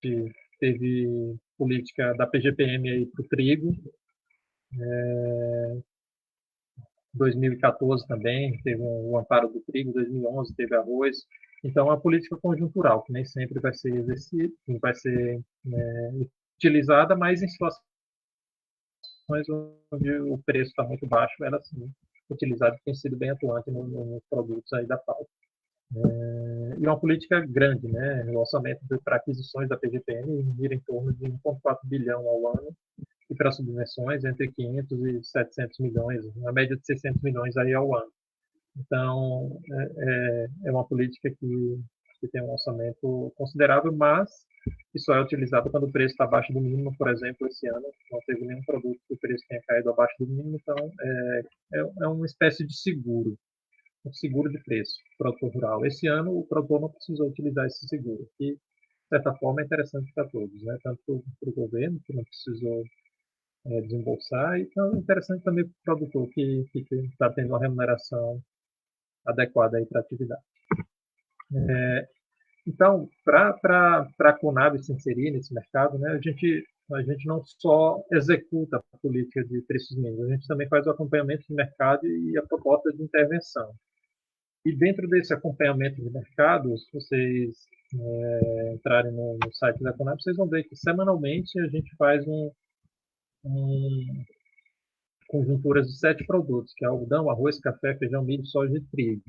teve política da PGPM para o trigo. 2014 também teve o amparo do trigo. 2011 teve arroz. Então, é uma política conjuntural, que nem sempre vai ser exercida, vai ser utilizada, mas em situações onde o preço está muito baixo, ela sim utilizada, tem sido bem atuante nos produtos aí da pauta. E uma política grande, né? O orçamento para aquisições da PGPM gira em torno de 1,4 bilhão ao ano, e para subvenções entre 500 e 700 milhões, na média de 600 milhões aí ao ano. Então, é uma política que tem um orçamento considerável, mas que só é utilizada quando o preço está abaixo do mínimo. Por exemplo, esse ano não teve nenhum produto que o preço tenha caído abaixo do mínimo, então é uma espécie de seguro, um seguro de preço para o produtor rural. Esse ano o produtor não precisou utilizar esse seguro, que de certa forma é interessante para todos, né? Tanto para o governo, que não precisou desembolsar, e então é interessante também para o produtor que está tendo uma remuneração adequada para a atividade. Então, para a Conab se inserir nesse mercado, né, a gente não só executa a política de preços mínimos, a gente também faz o acompanhamento de mercado e a proposta de intervenção. E dentro desse acompanhamento de mercado, se vocês entrarem no site da Conab, vocês vão ver que semanalmente a gente faz conjunturas de 7 produtos, que é algodão, arroz, café, feijão, milho, soja e trigo.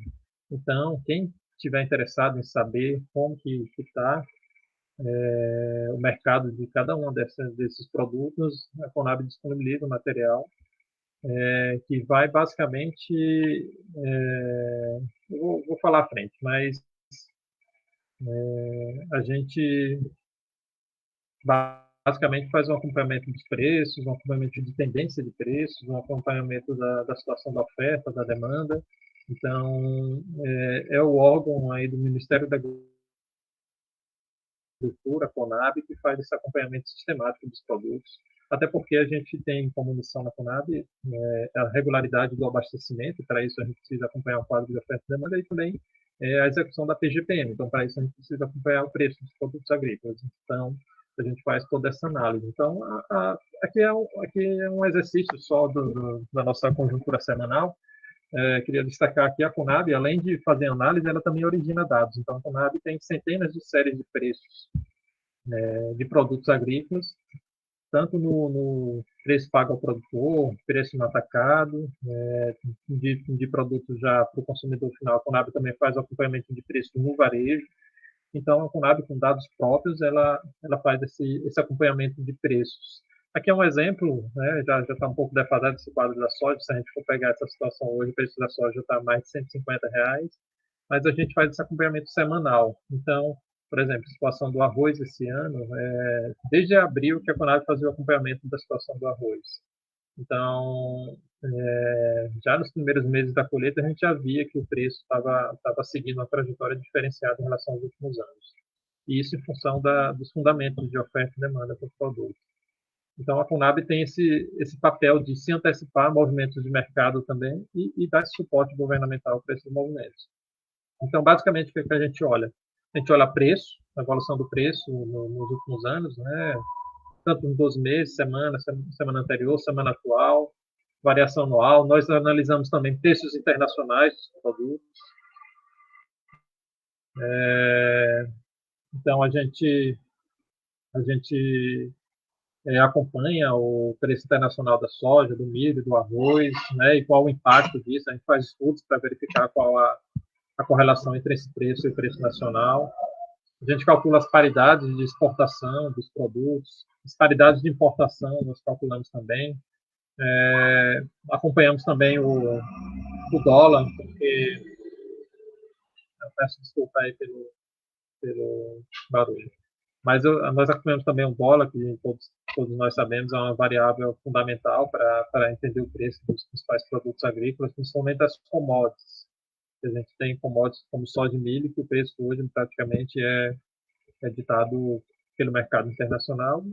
Então, quem estiver interessado em saber como que está o mercado de cada um desses produtos, a Conab disponibiliza o material que vai basicamente, vou falar à frente, mas a gente basicamente faz um acompanhamento dos preços, um acompanhamento de tendência de preços, um acompanhamento da situação da oferta, da demanda. Então, é o órgão aí do Ministério da Agricultura, a Conab, que faz esse acompanhamento sistemático dos produtos. Até porque a gente tem como missão na Conab a regularidade do abastecimento, e para isso a gente precisa acompanhar o quadro de oferta e demanda, e também a execução da PGPM. Então, para isso a gente precisa acompanhar o preço dos produtos agrícolas. Então, a gente faz toda essa análise. Então, aqui é um exercício só da nossa conjuntura semanal. Queria destacar aqui a Conab, além de fazer análise, ela também origina dados. Então, a Conab tem centenas de séries de preços de produtos agrícolas, tanto no preço pago ao produtor, preço no atacado, de produtos já para o consumidor final. A Conab também faz o acompanhamento de preço no varejo. Então, a Conab, com dados próprios, ela faz esse acompanhamento de preços. Aqui é um exemplo, né, já está um pouco defasado esse quadro da soja. Se a gente for pegar essa situação hoje, o preço da soja está mais de R$150, mas a gente faz esse acompanhamento semanal. Então, por exemplo, a situação do arroz esse ano, desde abril que a Conab fazia o acompanhamento da situação do arroz. Então, já nos primeiros meses da colheita, a gente já via que o preço estava seguindo uma trajetória diferenciada em relação aos últimos anos. E isso em função dos fundamentos de oferta e demanda para o produto. Então, a Conab tem esse papel de se antecipar a movimentos de mercado também e dar esse suporte governamental para esses movimentos. Então, basicamente, o que a gente olha? A gente olha preço, a evolução do preço nos últimos anos, né? Tanto nos 12 meses, semana anterior, semana atual, variação anual. Nós analisamos também preços internacionais dos produtos. Então, a gente acompanha o preço internacional da soja, do milho, do arroz, né, e qual o impacto disso. A gente faz estudos para verificar qual a correlação entre esse preço e o preço nacional. A gente calcula as paridades de exportação dos produtos, as paridades de importação nós calculamos também. Acompanhamos também o dólar, porque eu peço desculpa aí pelo barulho. Mas nós acompanhamos também o dólar, que todos nós sabemos é uma variável fundamental para entender o preço dos principais produtos agrícolas, principalmente as commodities. A gente tem commodities como soja e milho, que o preço hoje praticamente é ditado pelo mercado internacional.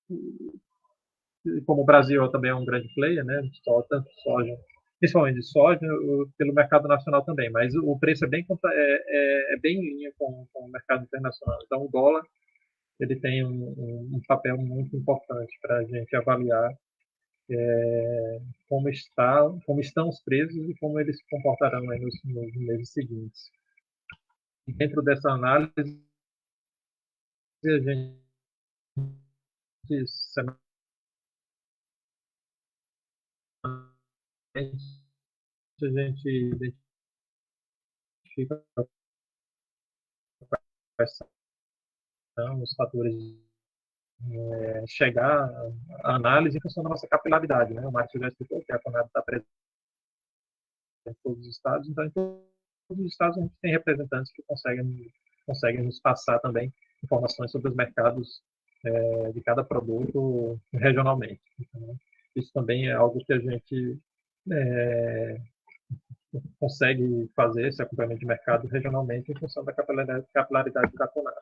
E como o Brasil também é um grande player, né, tanto soja, principalmente de soja, pelo mercado nacional também, mas o preço é bem em linha com o mercado internacional. Então, o dólar ele tem um papel muito importante para a gente avaliar como estão os preços e como eles se comportarão aí nos meses seguintes. E dentro dessa análise, a gente identifica quais são os fatores chegar à análise em função da nossa capilaridade, né? O Márcio já explicou que a Conab está presente em todos os estados, então em todos os estados a gente tem representantes que conseguem nos passar também informações sobre os mercados de cada produto regionalmente. Então, isso também é algo que a gente consegue fazer, esse acompanhamento de mercado regionalmente em função da capilaridade da Conab.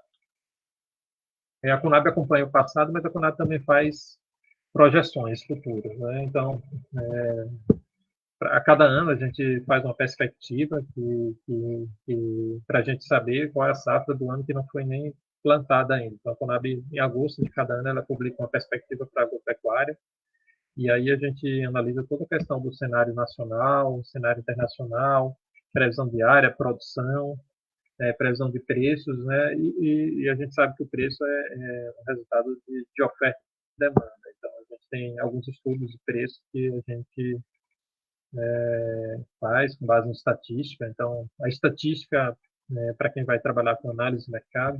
A Conab acompanha o passado, mas a Conab também faz projeções futuras, né? Então, a cada ano a gente faz uma perspectiva para a gente saber qual é a safra do ano que não foi nem plantada ainda. Então, a Conab, em agosto de cada ano, ela publica uma perspectiva para a agropecuária, e aí a gente analisa toda a questão do cenário nacional, cenário internacional, previsão diária, produção, previsão de preços, né? E a gente sabe que o preço é um resultado de oferta e demanda. Então, a gente tem alguns estudos de preço que a gente faz com base em estatística. Então, a estatística, para quem vai trabalhar com análise de mercado,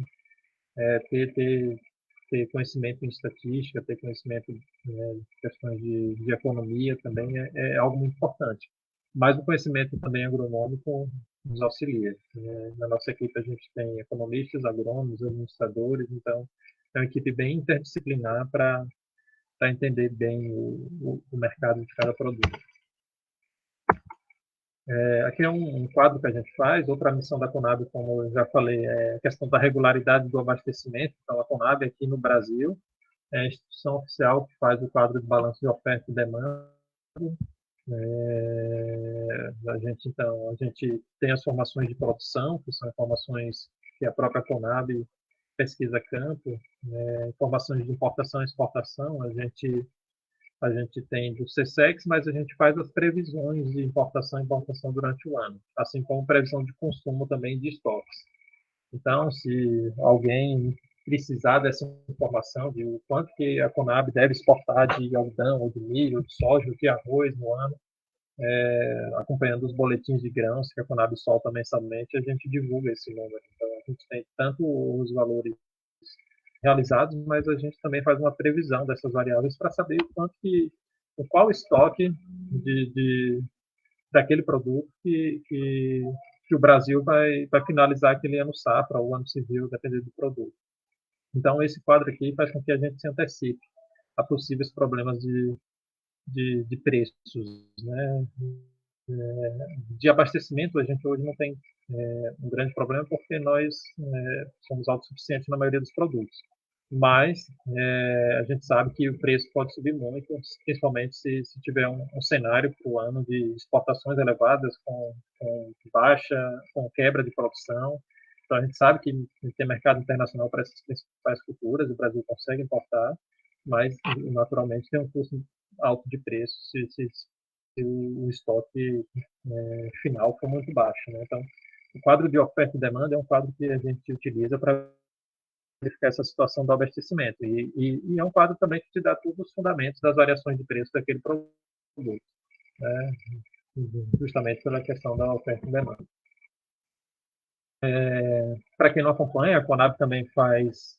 ter conhecimento em estatística, ter conhecimento de questões de economia também é algo muito importante. Mas o conhecimento também agronômico nos auxilia. Na nossa equipe a gente tem economistas, agrônomos, administradores, então é uma equipe bem interdisciplinar para entender bem o mercado de cada produto. Aqui é um quadro que a gente faz. Outra missão da Conab, como eu já falei, é a questão da regularidade do abastecimento. Então, a Conab aqui no Brasil é a instituição oficial que faz o quadro de balanço de oferta e demanda. A gente tem as formações de produção, que são informações que a própria Conab pesquisa campo, informações de importação e exportação, a gente tem do CSEX, mas a gente faz as previsões de importação e importação durante o ano, assim como previsão de consumo também de estoques. Então, se alguém precisar dessa informação de o quanto que a Conab deve exportar de algodão, ou de milho, ou de soja, ou de arroz no ano, acompanhando os boletins de grãos que a Conab solta mensalmente, a gente divulga esse número. Então, a gente tem tanto os valores realizados, mas a gente também faz uma previsão dessas variáveis para saber qual estoque daquele produto que o Brasil vai finalizar aquele ano safra ou ano civil, dependendo do produto. Então, esse quadro aqui faz com que a gente se antecipe a possíveis problemas de preços, né? De abastecimento, a gente hoje não tem um grande problema porque nós somos autossuficientes na maioria dos produtos. Mas a gente sabe que o preço pode subir muito, principalmente se tiver um cenário para o ano de exportações elevadas com quebra de produção. Então, a gente sabe que tem mercado internacional para essas principais culturas, o Brasil consegue importar, mas naturalmente tem um custo alto de preço se o estoque final for muito baixo, né? Então, o quadro de oferta e demanda é um quadro que a gente utiliza para verificar essa situação do abastecimento. E é um quadro também que te dá todos os fundamentos das variações de preço daquele produto, né? Justamente pela questão da oferta e demanda. Para quem não acompanha, a Conab também faz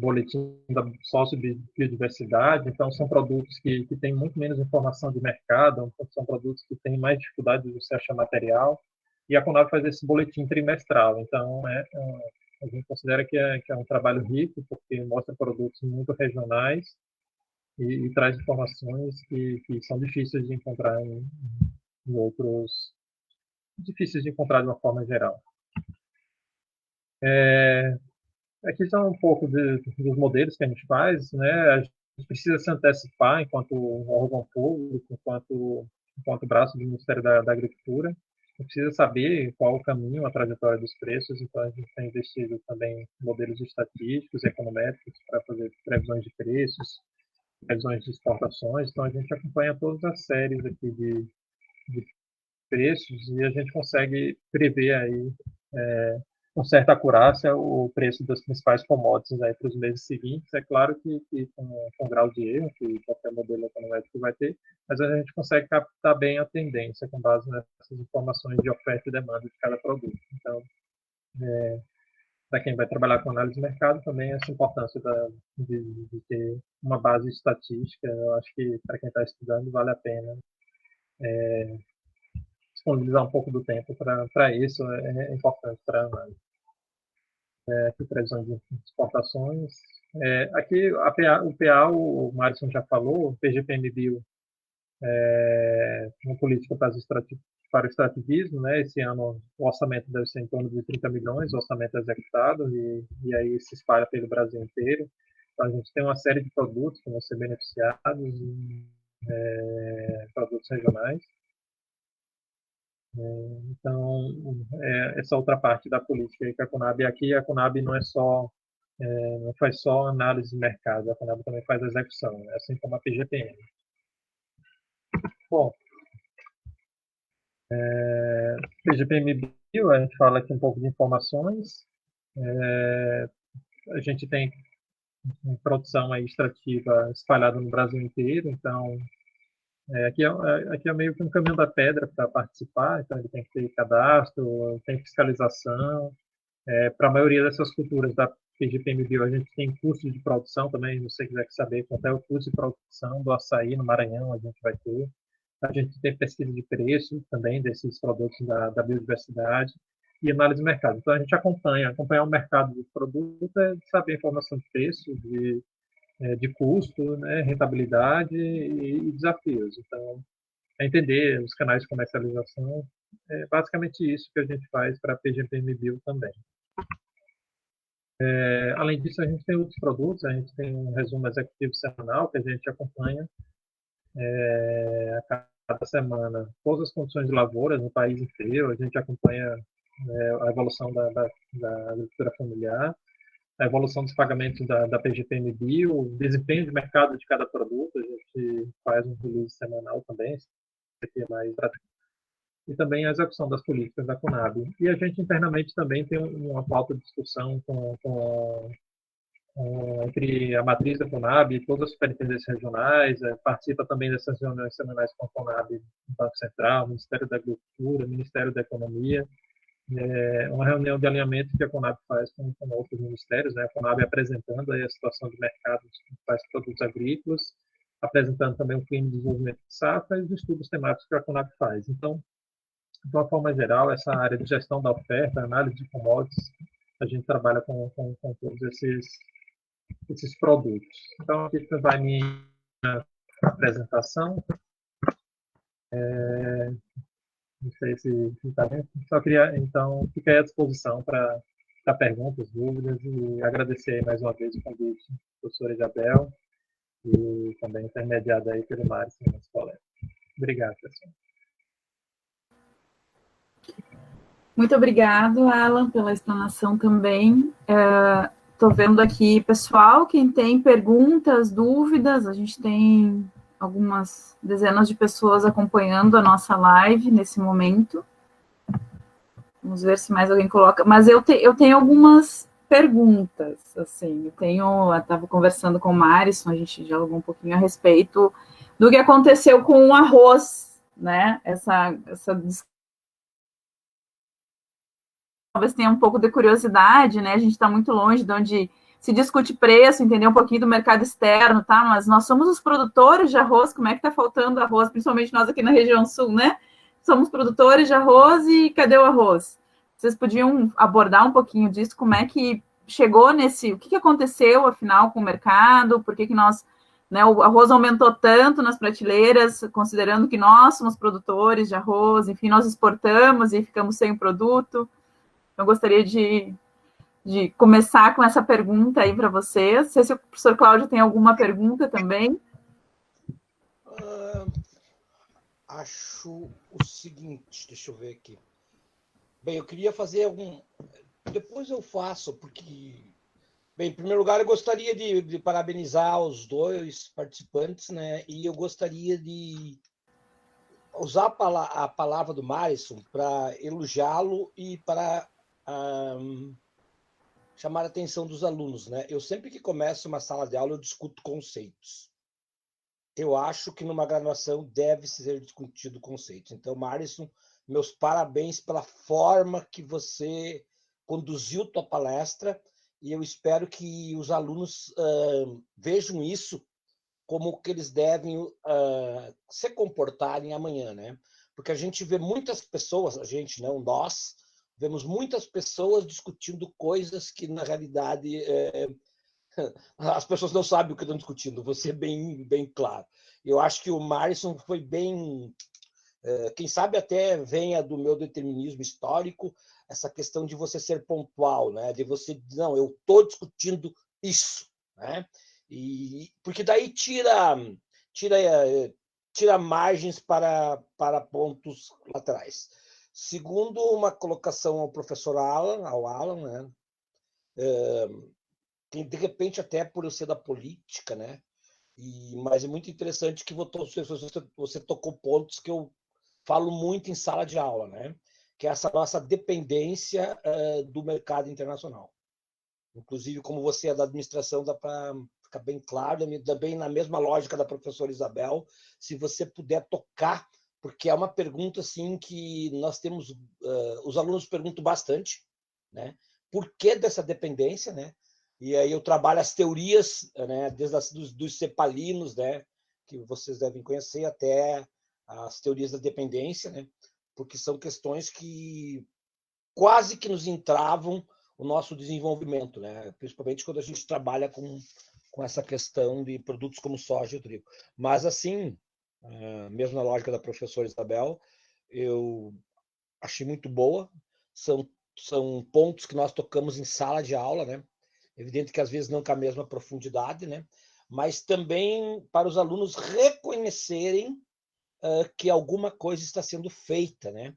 boletim da sócio-biodiversidade, então são produtos que têm muito menos informação de mercado, são produtos que têm mais dificuldade de você achar material, e a Conab faz esse boletim trimestral, então a gente considera que é um trabalho rico, porque mostra produtos muito regionais e traz informações que são difíceis de encontrar em outros, difíceis de encontrar de uma forma geral. Aqui são um pouco dos modelos que a gente faz, né? A gente precisa se antecipar enquanto órgão público, enquanto braço do Ministério da Agricultura. A gente precisa saber qual o caminho, a trajetória dos preços, então a gente tem investido também em modelos estatísticos, econométricos, para fazer previsões de preços, previsões de exportações, então a gente acompanha todas as séries aqui de preços e a gente consegue prever aí com certa acurácia o preço das principais commodities aí para os meses seguintes. É claro que com grau de erro, que qualquer modelo econômico vai ter, mas a gente consegue captar bem a tendência com base nessas informações de oferta e demanda de cada produto. Então, para quem vai trabalhar com análise de mercado, também essa importância de ter uma base estatística, eu acho que para quem está estudando vale a pena disponibilizar um pouco do tempo para isso, é importante para a análise. Aqui, previsão de exportações. Aqui, o PA, o Márcio já falou, o PGPM-Bio uma política para o extrativismo, né? Esse ano o orçamento deve ser em torno de 30 milhões, o orçamento executado, e aí se espalha pelo Brasil inteiro. Então, a gente tem uma série de produtos que vão ser beneficiados, produtos regionais. Então, essa outra parte da política aí que a Conab, aqui a Conab não faz só análise de mercado, a Conab também faz execução, assim como a PGPM. Bom, PGPM Bio, a gente fala aqui um pouco de informações. A gente tem produção aí extrativa espalhada no Brasil inteiro, então aqui é meio que um caminho da pedra para participar, então ele tem que ter cadastro, tem fiscalização. Para a maioria dessas culturas da PGPM Bio, a gente tem curso de produção também, se você quiser saber quanto é o curso de produção do açaí no Maranhão, a gente vai ter. A gente tem pesquisa de preço também desses produtos da biodiversidade e análise de mercado. Então, a gente acompanhar o mercado do produto é saber a informação de preço, de custo, né, rentabilidade e desafios. Então, é entender os canais de comercialização. É basicamente isso que a gente faz para a PGPM Bio também. Além disso, a gente tem outros produtos, a gente tem um resumo executivo semanal que a gente acompanha a cada semana todas as condições de lavoura no país inteiro, a gente acompanha a evolução da agricultura familiar, a evolução dos pagamentos da PGPM Bio, o desempenho de mercado de cada produto, a gente faz um release semanal também, aqui é mais e também a execução das políticas da Conab. E a gente internamente também tem uma pauta de discussão entre a matriz da Conab e todas as superintendências regionais, participa também dessas reuniões semanais com a Conab, o Banco Central, o Ministério da Agricultura, o Ministério da Economia, uma reunião de alinhamento que a Conab faz com outros ministérios, né? A Conab apresentando aí a situação de mercado dos produtos agrícolas, apresentando também o plano de desenvolvimento de safra e os estudos temáticos que a Conab faz. Então, de uma forma geral, essa área de gestão da oferta, análise de commodities, a gente trabalha com todos esses produtos. Então, aqui vai minha apresentação. Não sei se está bem. Só queria, então, ficar à disposição para perguntas, dúvidas e agradecer mais uma vez o convite da professora Isabel e também intermediado aí pelo Mário, nosso colega. Obrigado, pessoal. Muito obrigado, Alan, pela explanação também. Estou vendo aqui, pessoal, quem tem perguntas, dúvidas, a gente tem algumas dezenas de pessoas acompanhando a nossa live nesse momento. Vamos ver se mais alguém coloca. Mas eu tenho algumas perguntas, assim. Eu estava conversando com o Marisson, a gente dialogou um pouquinho a respeito do que aconteceu com o arroz, né? Essa talvez tenha um pouco de curiosidade, né? A gente está muito longe de onde se discute preço, entender um pouquinho do mercado externo, tá? Mas nós somos os produtores de arroz, como é que está faltando arroz, principalmente nós aqui na região sul, né? Somos produtores de arroz e cadê o arroz? Vocês podiam abordar um pouquinho disso, como é que chegou o que aconteceu, afinal, com o mercado, por que nós, né, o arroz aumentou tanto nas prateleiras, considerando que nós somos produtores de arroz, enfim, nós exportamos e ficamos sem o produto. Eu gostaria de começar com essa pergunta aí para vocês. Não sei se o professor Cláudio tem alguma pergunta também. Acho o seguinte, deixa eu ver aqui. Bem, eu queria fazer depois eu faço, porque... Bem, em primeiro lugar, eu gostaria de parabenizar os dois participantes, né? E eu gostaria de usar a palavra do Marisson para elogiá-lo e para chamar a atenção dos alunos, né? Eu sempre que começo uma sala de aula, eu discuto conceitos. Eu acho que numa graduação deve ser discutido conceitos. Então, Marisson, meus parabéns pela forma que você conduziu tua palestra e eu espero que os alunos vejam isso como que eles devem se comportarem amanhã, né? Porque a gente vê muitas pessoas, a gente não, nós, vemos muitas pessoas discutindo coisas que, na realidade, as pessoas não sabem o que estão discutindo, vou ser bem claro. Eu acho que o Marisson foi bem... quem sabe até venha do meu determinismo histórico, essa questão de você ser pontual, né? De você dizer, não, eu estou discutindo isso, né? Porque daí tira margens para pontos laterais. Segundo uma colocação ao professor Alan, né? Que de repente até por eu ser da política, né? Mas é muito interessante que você tocou pontos que eu falo muito em sala de aula, né? Que é essa nossa dependência do mercado internacional. Inclusive, como você é da administração, dá para ficar bem claro, também na mesma lógica da professora Isabel, se você puder tocar, porque é uma pergunta assim que nós temos, os alunos perguntam bastante, né? Por que dessa dependência, né? E aí eu trabalho as teorias, né? Desde dos cepalinos, né? Que vocês devem conhecer, até as teorias da dependência, né? Porque são questões que quase que nos entravam o nosso desenvolvimento, né? Principalmente quando a gente trabalha com essa questão de produtos como soja e trigo. Mas, assim, mesmo na lógica da professora Isabel, eu achei muito boa. São pontos que nós tocamos em sala de aula, né? Evidente que às vezes não com a mesma profundidade, né? Mas também para os alunos reconhecerem que alguma coisa está sendo feita, né?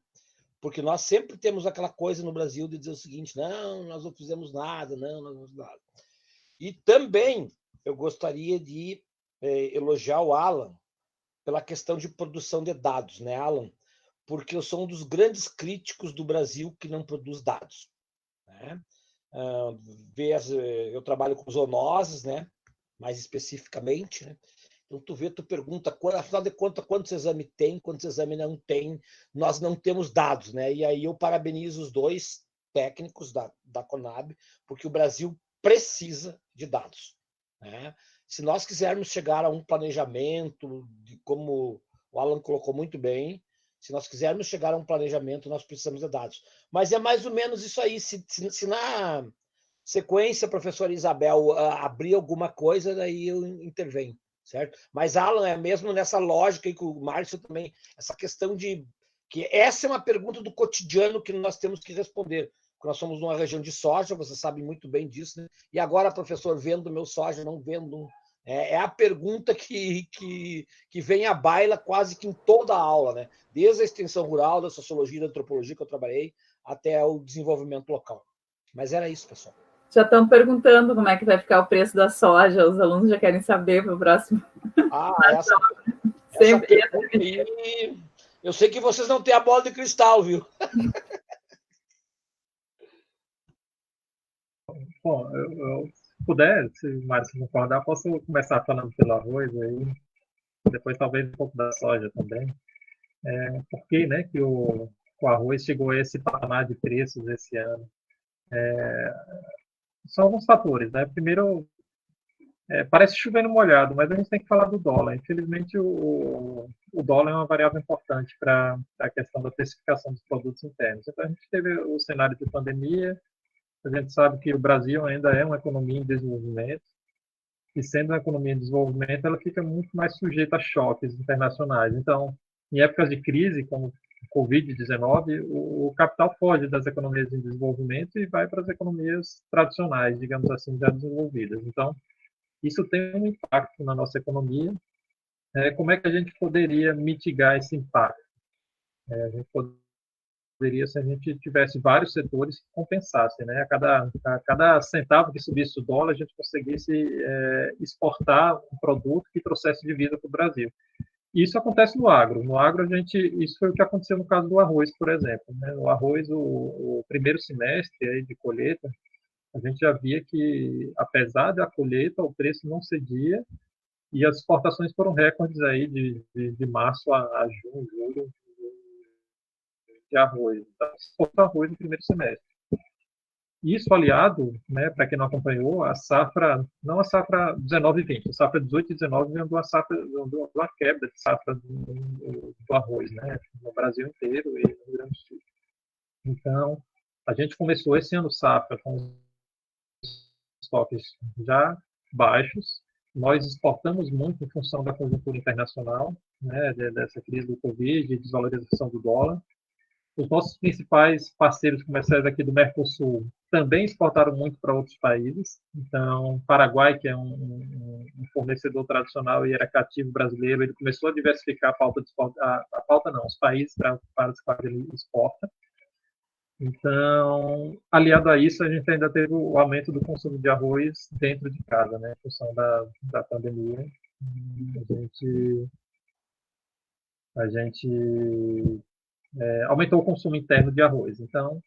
Porque nós sempre temos aquela coisa no Brasil de dizer o seguinte: não, nós não fizemos nada, não, nós não fizemos nada. E também eu gostaria de elogiar o Alan pela questão de produção de dados, né, Alan? Porque eu sou um dos grandes críticos do Brasil que não produz dados, né? Eu trabalho com zoonoses, né? Mais especificamente, né? Então, tu pergunta, afinal de contas, quantos exames tem, quantos exames não tem, nós não temos dados, né? E aí eu parabenizo os dois técnicos da Conab, porque o Brasil precisa de dados, né? Se nós quisermos chegar a um planejamento, como o Alan colocou muito bem, se nós quisermos chegar a um planejamento, nós precisamos de dados. Mas é mais ou menos isso aí. Se na sequência a professora Isabel abrir alguma coisa, daí eu intervenho, certo? Mas, Alan, é mesmo nessa lógica aí que o Márcio também, essa questão de que essa é uma pergunta do cotidiano que nós temos que responder. Nós somos numa região de soja, você sabe muito bem disso, né? E agora, professor, vendo meu soja, não vendo? É a pergunta que vem à baila quase que em toda a aula, né? Desde a extensão rural, da sociologia, da antropologia que eu trabalhei, até o desenvolvimento local. Mas era isso, pessoal. Já estão perguntando como é que vai ficar o preço da soja, os alunos já querem saber para o próximo. Essa pergunta aí, eu sei que vocês não têm a bola de cristal, viu? Bom, se puder, se o Márcio concordar, posso começar falando pelo arroz aí, depois talvez um pouco da soja também. Por que, né, que o arroz chegou a esse patamar de preços esse ano? São alguns fatores, né? Primeiro, parece chover no molhado, mas a gente tem que falar do dólar. Infelizmente, o dólar é uma variável importante para a questão da precificação dos produtos internos. Então, a gente teve o cenário de pandemia, a gente sabe que o Brasil ainda é uma economia em desenvolvimento, e sendo uma economia em desenvolvimento, ela fica muito mais sujeita a choques internacionais. Então, em épocas de crise, como o Covid-19, o capital foge das economias em desenvolvimento e vai para as economias tradicionais, digamos assim, já desenvolvidas. Então, isso tem um impacto na nossa economia. Como é que a gente poderia mitigar esse impacto? A gente poderia, se a gente tivesse vários setores que compensassem, né? A cada centavo que subisse o dólar, a gente conseguisse exportar um produto que trouxesse divisa para o Brasil. Isso acontece no agro. No agro, isso foi o que aconteceu no caso do arroz, por exemplo, né? No arroz, o primeiro semestre aí de colheita, a gente já via que, apesar da colheita, o preço não cedia e as exportações foram recordes aí de março a junho, julho, de arroz. Então, exportou arroz no primeiro semestre. Isso aliado, né, para quem não acompanhou, a safra, não a safra 19 e 20, a safra 18 e 19 vem de uma quebra de safra do arroz, né, no Brasil inteiro e no Rio Grande do Sul. Então, a gente começou esse ano safra com estoques já baixos. Nós exportamos muito em função da conjuntura internacional, né, dessa crise do Covid e desvalorização do dólar. Os nossos principais parceiros comerciais aqui do Mercosul também exportaram muito para outros países. Então, Paraguai, que é um fornecedor tradicional e era cativo brasileiro, ele começou a diversificar os países para os quais ele exporta. Então, aliado a isso, a gente ainda teve o aumento do consumo de arroz dentro de casa, né, em função da pandemia. A gente A gente aumentou o consumo interno de arroz. Então,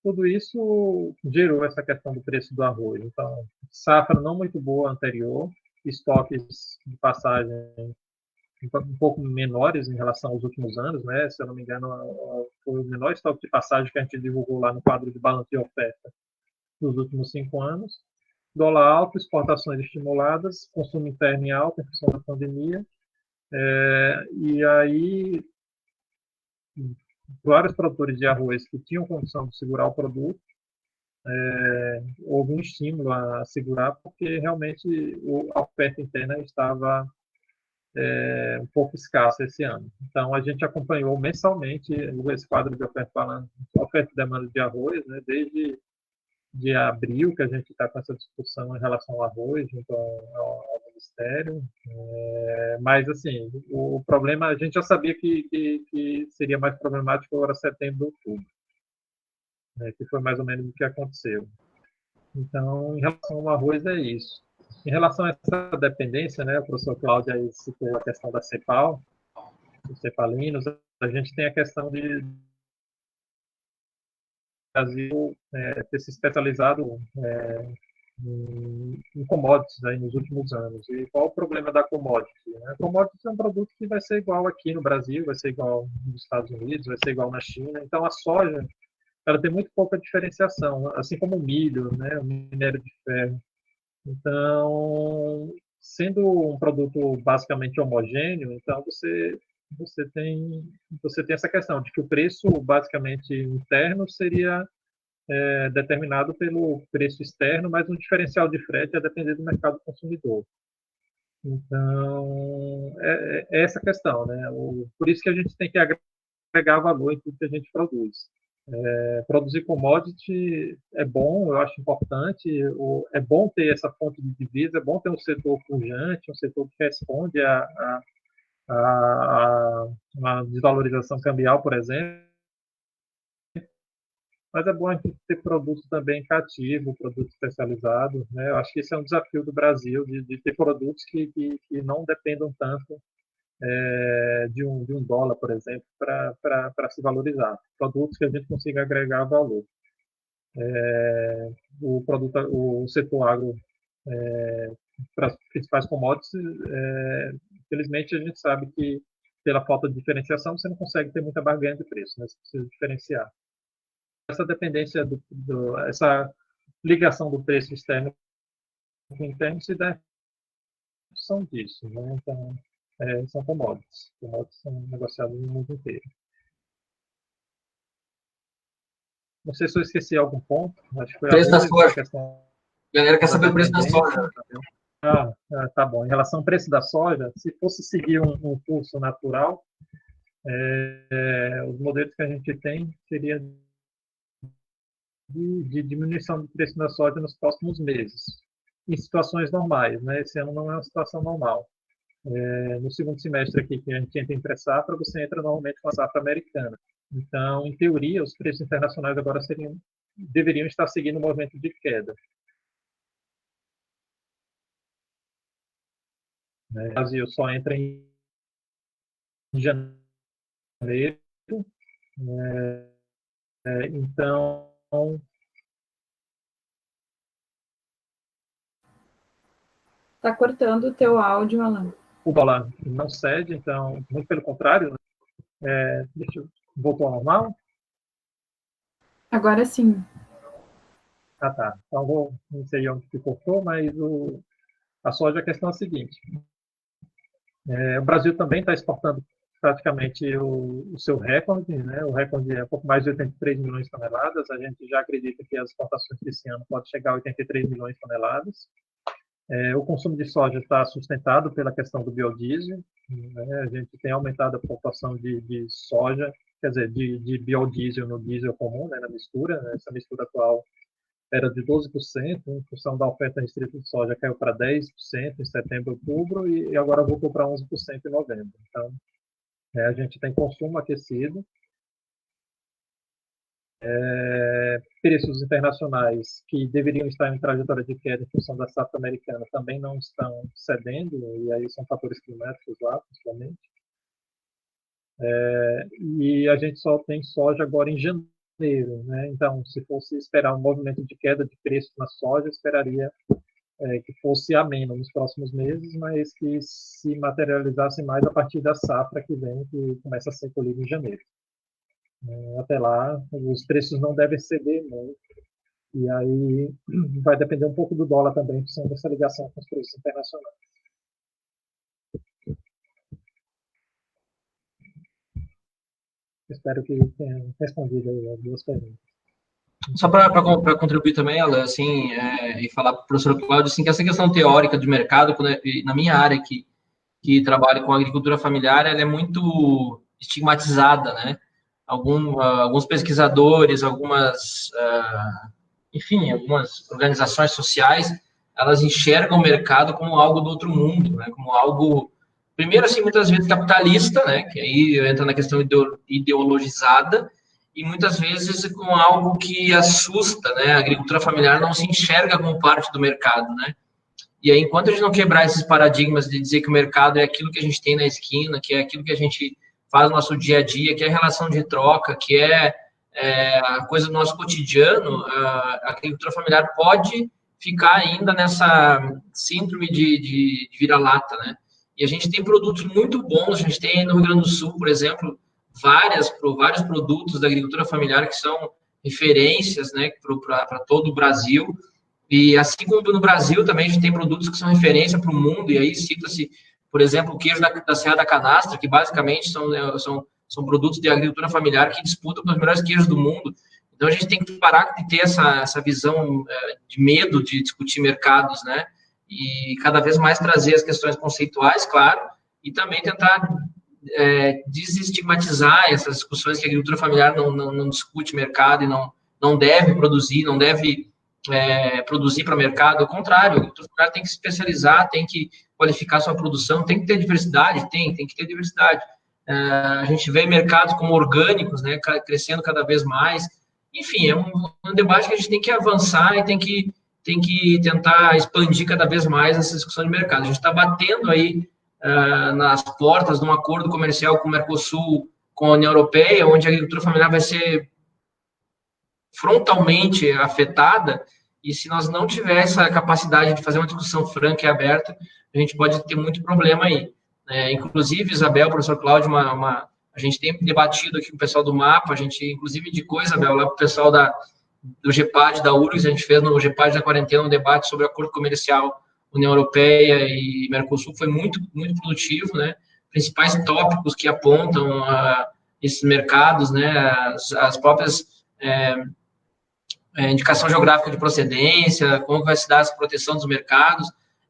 tudo isso gerou essa questão do preço do arroz. Então, safra não muito boa anterior, estoques de passagem um pouco menores em relação aos últimos anos, né? Se eu não me engano, foi o menor estoque de passagem que a gente divulgou lá no quadro de balanço de oferta dos últimos 5 anos. Dólar alto, exportações estimuladas, consumo interno em alta em função da pandemia. E aí, vários produtores de arroz que tinham condição de segurar o produto, houve um estímulo a segurar, porque realmente a oferta interna estava um pouco escassa esse ano. Então, a gente acompanhou mensalmente esse quadro de oferta e demanda de arroz, né, desde de abril, que a gente está com essa discussão em relação ao arroz, junto ao Ministério. Mas, assim, o problema, a gente já sabia que seria mais problemático agora setembro, outubro, né, que foi mais ou menos o que aconteceu. Então, em relação ao arroz, é isso. Em relação a essa dependência, né, o professor Cláudio aí citou a questão da CEPAL, os cepalinos, a gente tem a questão de Brasil ter se especializado em commodities aí nos últimos anos. E qual o problema da commodity? A commodity é um produto que vai ser igual aqui no Brasil, vai ser igual nos Estados Unidos, vai ser igual na China. Então, a soja, ela tem muito pouca diferenciação, assim como o milho, né, o minério de ferro. Então, sendo um produto basicamente homogêneo, então você tem essa questão de que o preço basicamente interno seria determinado pelo preço externo, mas um diferencial de frete a depender do mercado consumidor. Então, é essa questão, né? Por isso que a gente tem que agregar valor em tudo que a gente produz. Produzir commodity é bom, eu acho importante, é bom ter essa fonte de divisa, é bom ter um setor pujante, um setor que responde a uma desvalorização cambial, por exemplo, mas é bom a gente ter produtos também cativos, produtos especializados, né? Eu acho que esse é um desafio do Brasil, de ter produtos que não dependam tanto de um dólar, por exemplo, para se valorizar. Produtos que a gente consiga agregar valor. O setor agro, para as principais commodities, infelizmente a gente sabe que pela falta de diferenciação você não consegue ter muita barganha de preço, né? Você precisa diferenciar. Essa dependência, essa ligação do preço externo com o interno se dá em função disso, né? Então, são commodities. Commodities são negociados no mundo inteiro. Não sei se eu esqueci algum ponto. Acho que foi preço da soja. Questão A galera quer saber o preço da soja. Tá bom. Em relação ao preço da soja, se fosse seguir um curso natural, os modelos que a gente tem seria de diminuição do preço da soja nos próximos meses, em situações normais, né? Esse ano não é uma situação normal. No segundo semestre aqui, que a gente entra entre safra, você entra normalmente com a safra americana. Então, em teoria, os preços internacionais agora deveriam estar seguindo o movimento de queda. O Brasil só entra em janeiro, então Tá cortando o teu áudio, Alan. o dólar não cede, então, muito pelo contrário, voltou ao normal? Agora sim. Tá. Então, não sei onde que cortou, mas a soja, a questão é a seguinte. O Brasil também está exportando praticamente o seu recorde, né? O recorde é um pouco mais de 83 milhões de toneladas. A gente já acredita que as exportações desse ano podem chegar a 83 milhões de toneladas. O consumo de soja está sustentado pela questão do biodiesel, né? A gente tem aumentado a proporção de soja, quer dizer, de biodiesel no diesel comum, né, na mistura. Né? Essa mistura atual era de 12%, em função da oferta restrita de soja caiu para 10% em setembro, outubro, e agora voltou para 11% em novembro. Então, a gente tem consumo aquecido, preços internacionais que deveriam estar em trajetória de queda em função da safra americana também não estão cedendo, e aí são fatores climáticos lá, principalmente. E a gente só tem soja agora em janeiro, né? Então, se fosse esperar um movimento de queda de preço na soja, esperaria que fosse ameno nos próximos meses, mas que se materializasse mais a partir da safra que vem, que começa a ser colhida em janeiro. Até lá, os preços não devem ceder muito, e aí vai depender um pouco do dólar também, precisando dessa ligação com os preços internacionais. Espero que tenha respondido aí as duas perguntas. Só para contribuir também, Alan, assim, e falar para o professor Cláudio, assim, que essa questão teórica de mercado, na minha área que trabalha com agricultura familiar, ela é muito estigmatizada, né? Alguns pesquisadores, enfim, algumas organizações sociais, elas enxergam o mercado como algo do outro mundo, né? Como algo, primeiro, assim, muitas vezes capitalista, né? Que aí entra na questão ideologizada, e muitas vezes com algo que assusta, né? A agricultura familiar não se enxerga como parte do mercado, né? E aí, enquanto a gente não quebrar esses paradigmas de dizer que o mercado é aquilo que a gente tem na esquina, que é aquilo que a gente faz no nosso dia a dia, que é a relação de troca, que é a coisa do nosso cotidiano, a agricultura familiar pode ficar ainda nessa síndrome de vira-lata, né? E a gente tem produtos muito bons, a gente tem no Rio Grande do Sul, por exemplo, vários produtos da agricultura familiar que são referências, né, para todo o Brasil. E assim como no Brasil também a gente tem produtos que são referência para o mundo, e aí cita-se, por exemplo, o queijo da Serra da Canastra, que basicamente são produtos de agricultura familiar que disputam com os melhores queijos do mundo. Então a gente tem que parar de ter essa visão de medo de discutir mercados, né? E cada vez mais trazer as questões conceituais, claro, e também tentar desestigmatizar essas discussões que a agricultura familiar não discute mercado e não deve produzir, não deve produzir para o mercado. Ao contrário, a agricultura familiar tem que se especializar, tem que qualificar sua produção, tem que ter diversidade, tem que ter diversidade. A gente vê mercados como orgânicos, né, crescendo cada vez mais. Enfim, é um debate que a gente tem que avançar e tem que tentar expandir cada vez mais essa discussão de mercado. A gente está batendo aí nas portas de um acordo comercial com o Mercosul, com a União Europeia, onde a agricultura familiar vai ser frontalmente afetada, e se nós não tiver essa capacidade de fazer uma discussão franca e aberta, a gente pode ter muito problema aí. Inclusive, Isabel, professor Cláudio, a gente tem debatido aqui com o pessoal do MAPA, a gente, inclusive, indicou, Isabel, lá para o pessoal do GEPAD, da URGS, a gente fez no GEPAD da quarentena um debate sobre o acordo comercial União Europeia e Mercosul, foi muito, muito produtivo, né? Principais tópicos que apontam esses mercados, né? As próprias indicação geográfica de procedência, como vai se dar essa proteção dos mercados,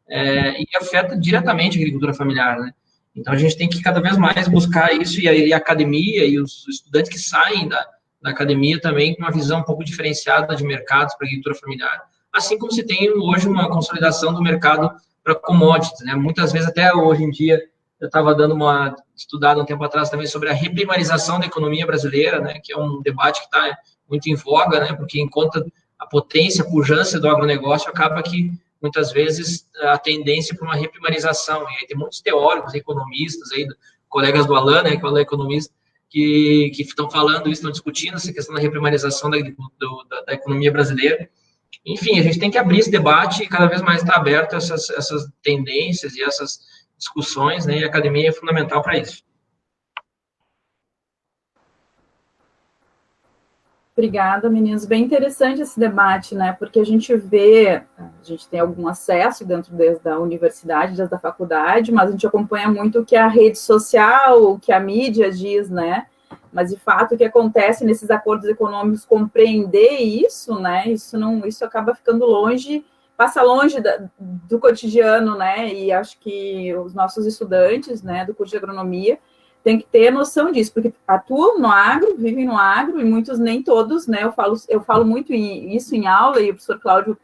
e afeta diretamente a agricultura familiar, né? Então, a gente tem que cada vez mais buscar isso, e a academia e os estudantes que saem da academia também com uma visão um pouco diferenciada de mercados para a agricultura familiar, assim como se tem hoje uma consolidação do mercado para commodities, né? Muitas vezes, até hoje em dia, eu estava dando uma estudada um tempo atrás também sobre a reprimarização da economia brasileira, né? Que é um debate que está muito em voga, né? Porque enquanto a potência, a pujança do agronegócio, acaba que muitas vezes a tendência para uma reprimarização. E aí tem muitos teóricos, economistas, aí, colegas do Alan, né? Que é o economista, que estão falando isso, estão discutindo essa questão da reprimarização da economia brasileira. Enfim, a gente tem que abrir esse debate e cada vez mais estar aberto a essas tendências e essas discussões, né? E a academia é fundamental para isso. Obrigada, meninos. Bem interessante esse debate, né? Porque a gente tem algum acesso dentro desde a universidade, desde a faculdade, mas a gente acompanha muito o que a rede social, o que a mídia diz, né? Mas, de fato, o que acontece nesses acordos econômicos, compreender isso, né? Isso acaba ficando longe, passa longe do cotidiano, né? E acho que os nossos estudantes, né, do curso de agronomia, têm que ter noção disso, porque atuam no agro, vivem no agro, e muitos, nem todos, né? Eu falo muito isso em aula, e o professor Cláudio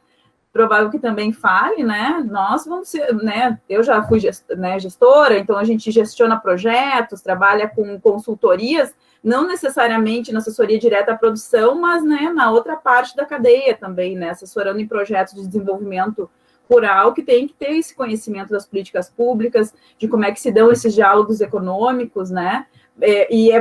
provável que também fale, né? Nós vamos ser, né? Eu já fui gestora, então a gente gestiona projetos, trabalha com consultorias, não necessariamente na assessoria direta à produção, mas, né, na outra parte da cadeia também, né? Assessorando em projetos de desenvolvimento rural, que tem que ter esse conhecimento das políticas públicas, de como é que se dão esses diálogos econômicos, né?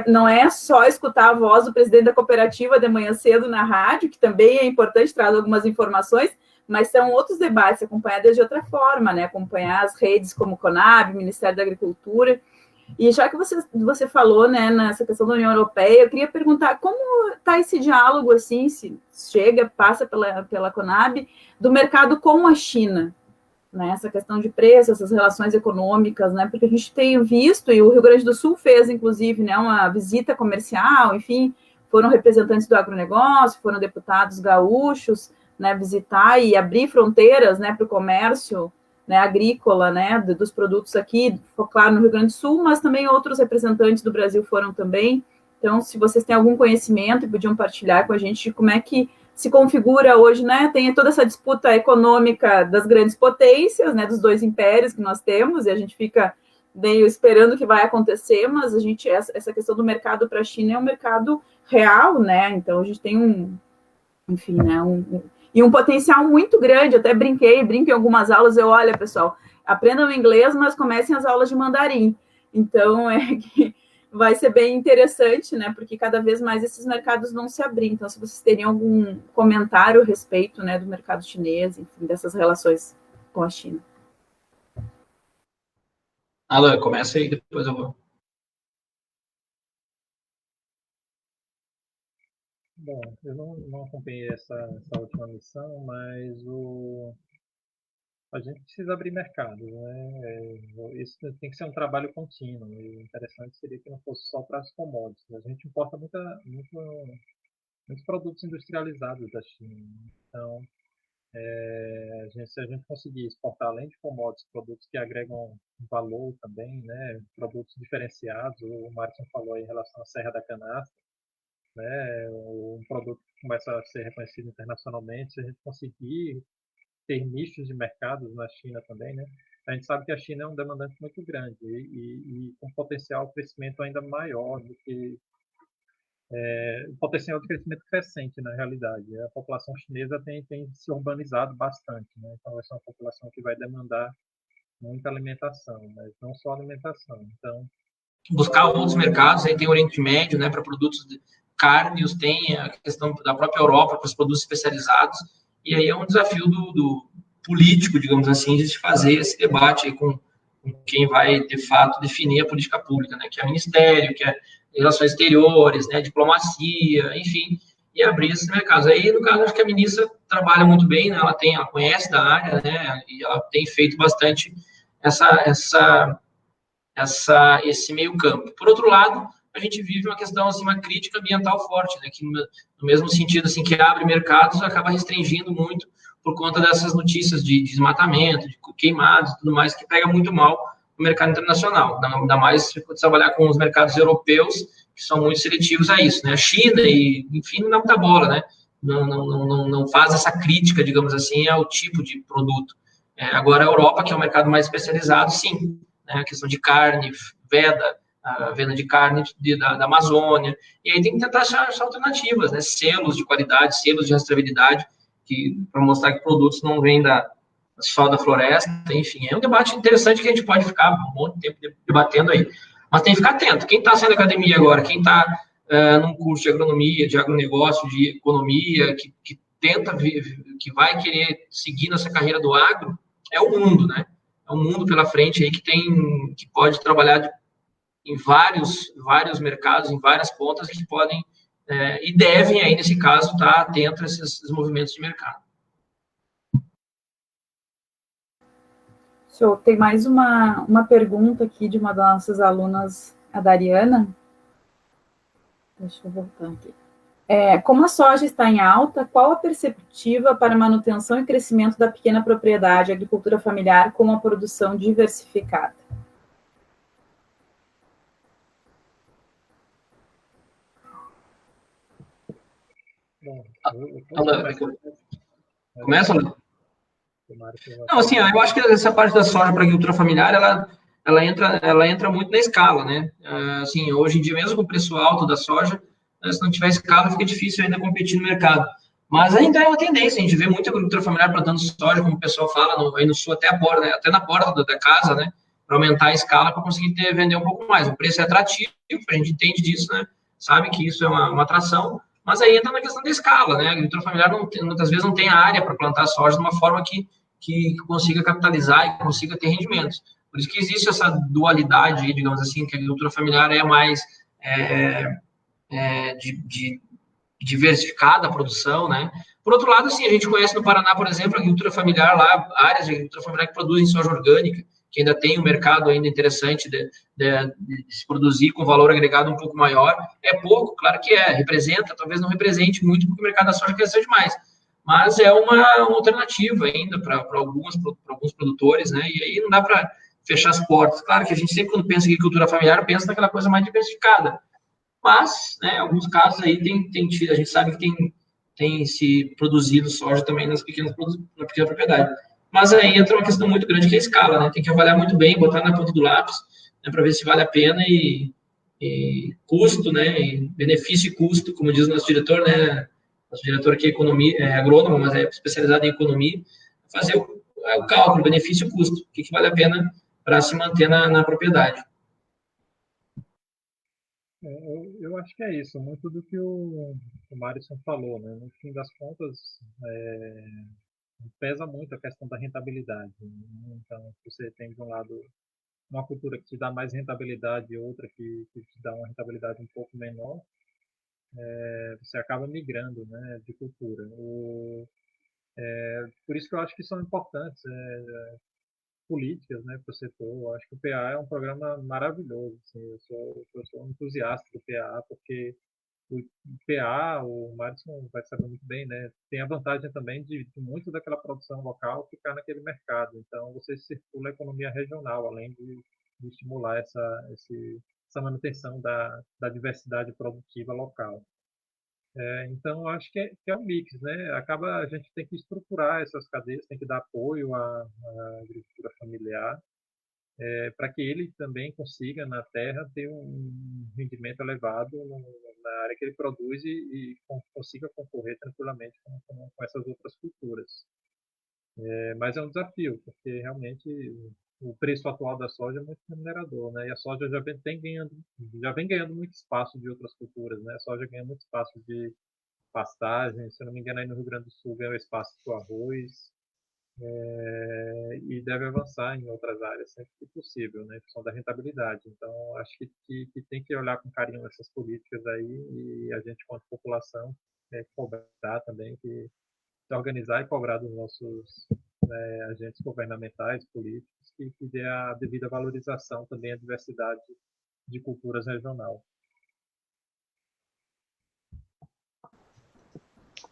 não é só escutar a voz do presidente da cooperativa de manhã cedo na rádio, que também é importante, traz algumas informações, mas são outros debates, acompanhar de outra forma, né? Acompanhar as redes como o CONAB, Ministério da Agricultura. E já que você falou, né, nessa questão da União Europeia, eu queria perguntar como está esse diálogo, assim, se passa pela CONAB, do mercado com a China, né, essa questão de preço, essas relações econômicas, né, porque a gente tem visto, e o Rio Grande do Sul fez, inclusive, né, uma visita comercial, enfim, foram representantes do agronegócio, foram deputados gaúchos, né, visitar e abrir fronteiras, né, para o comércio, né, agrícola, né, dos produtos aqui, claro, no Rio Grande do Sul, mas também outros representantes do Brasil foram também. Então, se vocês têm algum conhecimento e podiam partilhar com a gente de como é que se configura hoje, né, tem toda essa disputa econômica das grandes potências, né, dos dois impérios que nós temos, e a gente fica meio esperando o que vai acontecer, mas essa questão do mercado para a China é um mercado real, né, então a gente tem enfim, né, e um potencial muito grande. Eu até brinco em algumas aulas, olha, pessoal, aprendam inglês, mas comecem as aulas de mandarim. Então, que vai ser bem interessante, né, porque cada vez mais esses mercados vão se abrir. Então, se vocês teriam algum comentário a respeito, né, do mercado chinês, enfim, dessas relações com a China. Alan, começa aí, depois eu vou. Bom, eu não acompanhei essa última missão, mas a gente precisa abrir mercados, né? Isso tem que ser um trabalho contínuo. E o interessante seria que não fosse só para as commodities. A gente importa muitos produtos industrializados da China. Então, se a gente conseguir exportar, além de commodities, produtos que agregam valor também, né? Produtos diferenciados, o Márcio falou aí em relação à Serra da Canastra, né, um produto que começa a ser reconhecido internacionalmente, se a gente conseguir ter nichos de mercados na China também, né, a gente sabe que a China é um demandante muito grande e com potencial de crescimento ainda maior do que potencial de crescimento crescente na realidade. A população chinesa tem se urbanizado bastante, né, então essa é uma população que vai demandar muita alimentação, mas não só alimentação. Então, buscar outros mercados, aí tem o Oriente Médio, né, para produtos de carnes, tem a questão da própria Europa para os produtos especializados, e aí é um desafio do político, digamos assim, de se fazer esse debate aí com quem vai, de fato, definir a política pública, né, que é o Ministério, que é Relações Exteriores, né, diplomacia, enfim, e abrir esses mercados. Aí, no caso, acho que a ministra trabalha muito bem, né, ela conhece da área, né, e ela tem feito bastante esse meio campo. Por outro lado, a gente vive uma questão, assim, uma crítica ambiental forte, né, que no mesmo sentido, assim, que abre mercados, acaba restringindo muito por conta dessas notícias de desmatamento, de queimados e tudo mais, que pega muito mal no mercado internacional. Ainda mais se for trabalhar com os mercados europeus, que são muito seletivos a isso, né, a China e, enfim, não dá muita bola, né, não faz essa crítica, digamos assim, ao tipo de produto. Agora, a Europa, que é um mercado mais especializado, sim, né, a questão de carne, a venda de carne da Amazônia, e aí tem que tentar achar alternativas, né, selos de qualidade, selos de rastreabilidade, para mostrar que produtos não vêm só da floresta, enfim, é um debate interessante que a gente pode ficar um monte de tempo debatendo aí, mas tem que ficar atento. Quem está saindo da academia agora, quem está num curso de agronomia, de agronegócio, de economia, que que vai querer seguir nessa carreira do agro, é o mundo, né? É um mundo pela frente aí que pode trabalhar em vários mercados, em várias pontas, que podem e devem, aí, nesse caso, estar atentos a esses movimentos de mercado. Show. Tem mais uma pergunta aqui de uma das nossas alunas, a Dariana. Deixa eu voltar aqui. Como a soja está em alta, qual a perspectiva para a manutenção e crescimento da pequena propriedade, agricultura familiar, com a produção diversificada? bom, Começa, Léo? Não, assim, eu acho que essa parte da soja para a agricultura familiar, ela entra muito na escala, né? Assim, hoje em dia, mesmo com o preço alto da soja, se não tiver escala, fica difícil ainda competir no mercado. Mas ainda é uma tendência, a gente vê muita agricultura familiar plantando soja, como o pessoal fala, aí no sul, até na porta da casa, né? aumentar a escala para conseguir vender um pouco mais. O preço é atrativo, a gente entende disso, né? Sabe que isso é uma atração, mas aí entra na questão da escala, né? A agricultura familiar muitas vezes não tem área para plantar soja de uma forma que consiga capitalizar e consiga ter rendimentos. Por isso que existe essa dualidade, digamos assim, que a agricultura familiar é mais de diversificada a produção, né? Por outro lado, assim, a gente conhece no Paraná, por exemplo, a agricultura familiar lá, áreas de agricultura familiar que produzem soja orgânica, que ainda tem um mercado ainda interessante de se produzir com valor agregado um pouco maior. É pouco, claro que representa, talvez não represente muito, porque o mercado da soja cresceu demais, mas é uma alternativa ainda para alguns produtores, né? E aí não dá para fechar as portas. Claro que a gente sempre, quando pensa em agricultura familiar, pensa naquela coisa mais diversificada. Mas, né, em alguns casos aí a gente sabe que tem se produzido soja também na pequena propriedade. Mas aí entra uma questão muito grande que é a escala, né? Tem que avaliar muito bem, botar na ponta do lápis, né, para ver se vale a pena e custo, né? E benefício e custo, como diz o nosso diretor, né? Nosso diretor aqui é agrônomo, mas é especializado em economia, fazer o cálculo, benefício e custo, o que vale a pena para se manter na propriedade. Eu acho que é isso, muito do que o Marisson falou, né? No fim das contas, pesa muito a questão da rentabilidade, né? Então, você tem de um lado uma cultura que te dá mais rentabilidade e outra que te dá uma rentabilidade um pouco menor, você acaba migrando, né, de cultura. Por isso que eu acho que são importantes políticas, né, para o setor. Eu acho que o PA é um programa maravilhoso. Assim, eu sou um entusiasta do PA, porque o PA, o Madison vai saber muito bem, né, tem a vantagem também de muito daquela produção local ficar naquele mercado. Então, você circula a economia regional, além de estimular essa manutenção da diversidade produtiva local. Então, acho que é um mix, né? A gente tem que estruturar essas cadeias, tem que dar apoio à agricultura familiar, para que ele também consiga, na terra, ter um rendimento elevado na área que ele produz e consiga concorrer tranquilamente com essas outras culturas. Mas é um desafio, porque realmente o preço atual da soja é muito remunerador, né? E a soja já vem ganhando muito espaço de outras culturas, né? A soja ganha muito espaço de pastagem, se eu não me engano, aí no Rio Grande do Sul ganha espaço para o arroz, e deve avançar em outras áreas sempre que possível, né? Em função da rentabilidade. Então, acho que tem que olhar com carinho essas políticas aí e a gente, quanto população, cobrar também, se organizar e cobrar dos nossos agentes governamentais, políticos, que dê a devida valorização também à diversidade de culturas regional.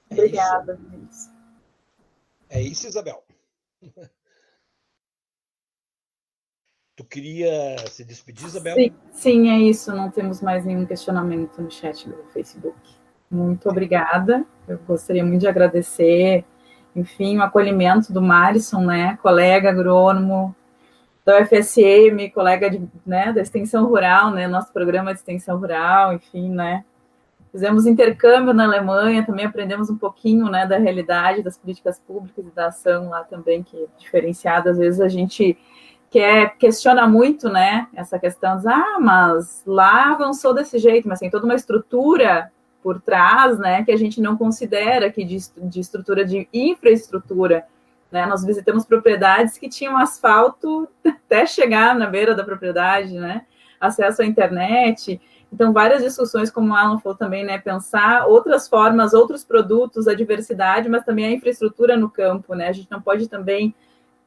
Obrigada. É isso, Isabel. Tu queria se despedir, Isabel? Sim, é isso. Não temos mais nenhum questionamento no chat do Facebook. Muito obrigada. Eu gostaria muito de agradecer, enfim, o acolhimento do Marisson, né, colega agrônomo da UFSM, colega da extensão rural, né, nosso programa de extensão rural, enfim, né. Fizemos intercâmbio na Alemanha, também aprendemos um pouquinho, né, da realidade das políticas públicas e da ação lá também, que é diferenciada. Às vezes a gente questiona muito, né, essa questão de, mas lá avançou desse jeito, mas tem toda uma estrutura por trás, né, que a gente não considera aqui de estrutura de infraestrutura, né. Nós visitamos propriedades que tinham asfalto até chegar na beira da propriedade, né, acesso à internet. Então, várias discussões, como o Alan falou também, né, pensar outras formas, outros produtos, a diversidade, mas também a infraestrutura no campo, né, a gente não pode também,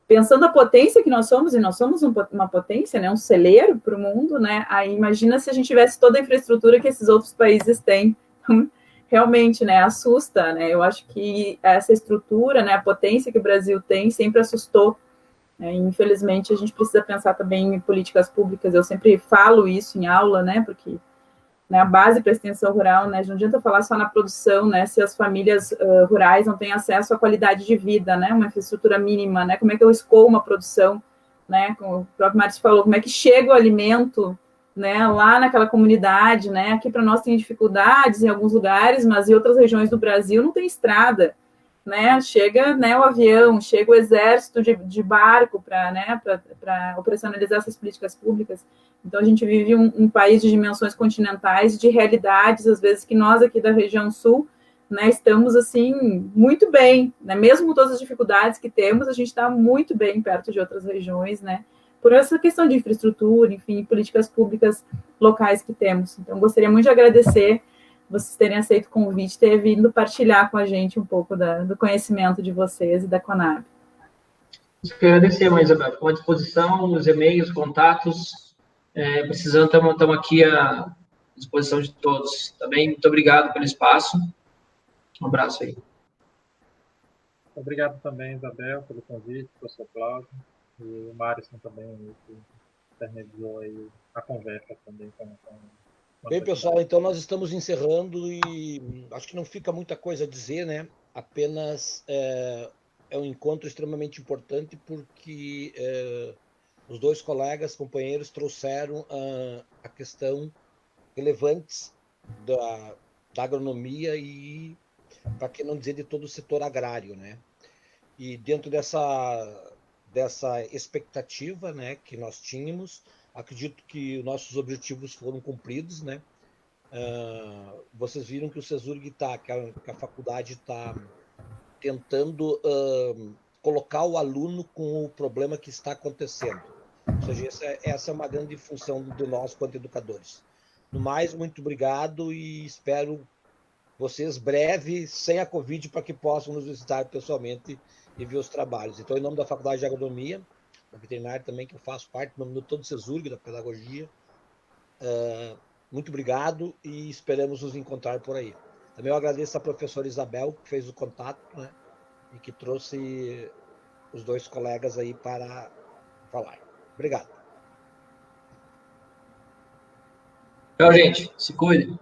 pensando a potência que nós somos, e nós somos uma potência, né, um celeiro para o mundo, né, aí imagina se a gente tivesse toda a infraestrutura que esses outros países têm. Então, realmente, né, assusta, né, eu acho que essa estrutura, né, a potência que o Brasil tem sempre assustou. Infelizmente, a gente precisa pensar também em políticas públicas. Eu sempre falo isso em aula, né, porque, né, a base para a extensão rural, né, não adianta falar só na produção, né, se as famílias rurais não têm acesso à qualidade de vida, né, uma infraestrutura mínima, né, como é que eu escoo uma produção, né, como o próprio Márcio falou, como é que chega o alimento, né, lá naquela comunidade, né, aqui para nós tem dificuldades em alguns lugares, mas em outras regiões do Brasil não tem estrada, né, chega, né, o avião, chega o exército de barco para, né, para operacionalizar essas políticas públicas. Então, a gente vive um país de dimensões continentais, de realidades, às vezes, que nós aqui da região sul, né, estamos, assim, muito bem, né, mesmo com todas as dificuldades que temos, a gente está muito bem perto de outras regiões, né, por essa questão de infraestrutura, enfim, políticas públicas locais que temos. Então, gostaria muito de agradecer vocês terem aceito o convite e ter vindo partilhar com a gente um pouco do conhecimento de vocês e da Conab. Eu quero agradecer, Isabel. Estou à disposição, os e-mails, contatos. Precisando, estamos aqui à disposição de todos. Tá bem? Muito obrigado pelo espaço. Um abraço aí. Obrigado também, Isabel, pelo convite, professor Cláudio, e o Márcio também, que intermediou aí a conversa também com Bem, pessoal, então nós estamos encerrando e acho que não fica muita coisa a dizer, né? Apenas é um encontro extremamente importante porque os dois colegas, companheiros, trouxeram a questão relevantes da agronomia e, para que não dizer, de todo o setor agrário, né? E dentro dessa expectativa, né, que nós tínhamos, acredito que nossos objetivos foram cumpridos, né? Vocês viram que o CESURG que a faculdade está tentando colocar o aluno com o problema que está acontecendo. Ou seja, essa é uma grande função de nós, quanto educadores. No mais, muito obrigado e espero vocês breve, sem a Covid, para que possam nos visitar pessoalmente e ver os trabalhos. Então, em nome da Faculdade de Agronomia, da Veterinária também, que eu faço parte, em nome de todo o CESURG, da Pedagogia, muito obrigado e esperamos nos encontrar por aí. Também eu agradeço a professora Isabel, que fez o contato, né, e que trouxe os dois colegas aí para falar. Obrigado. Tchau, gente. Se cuide.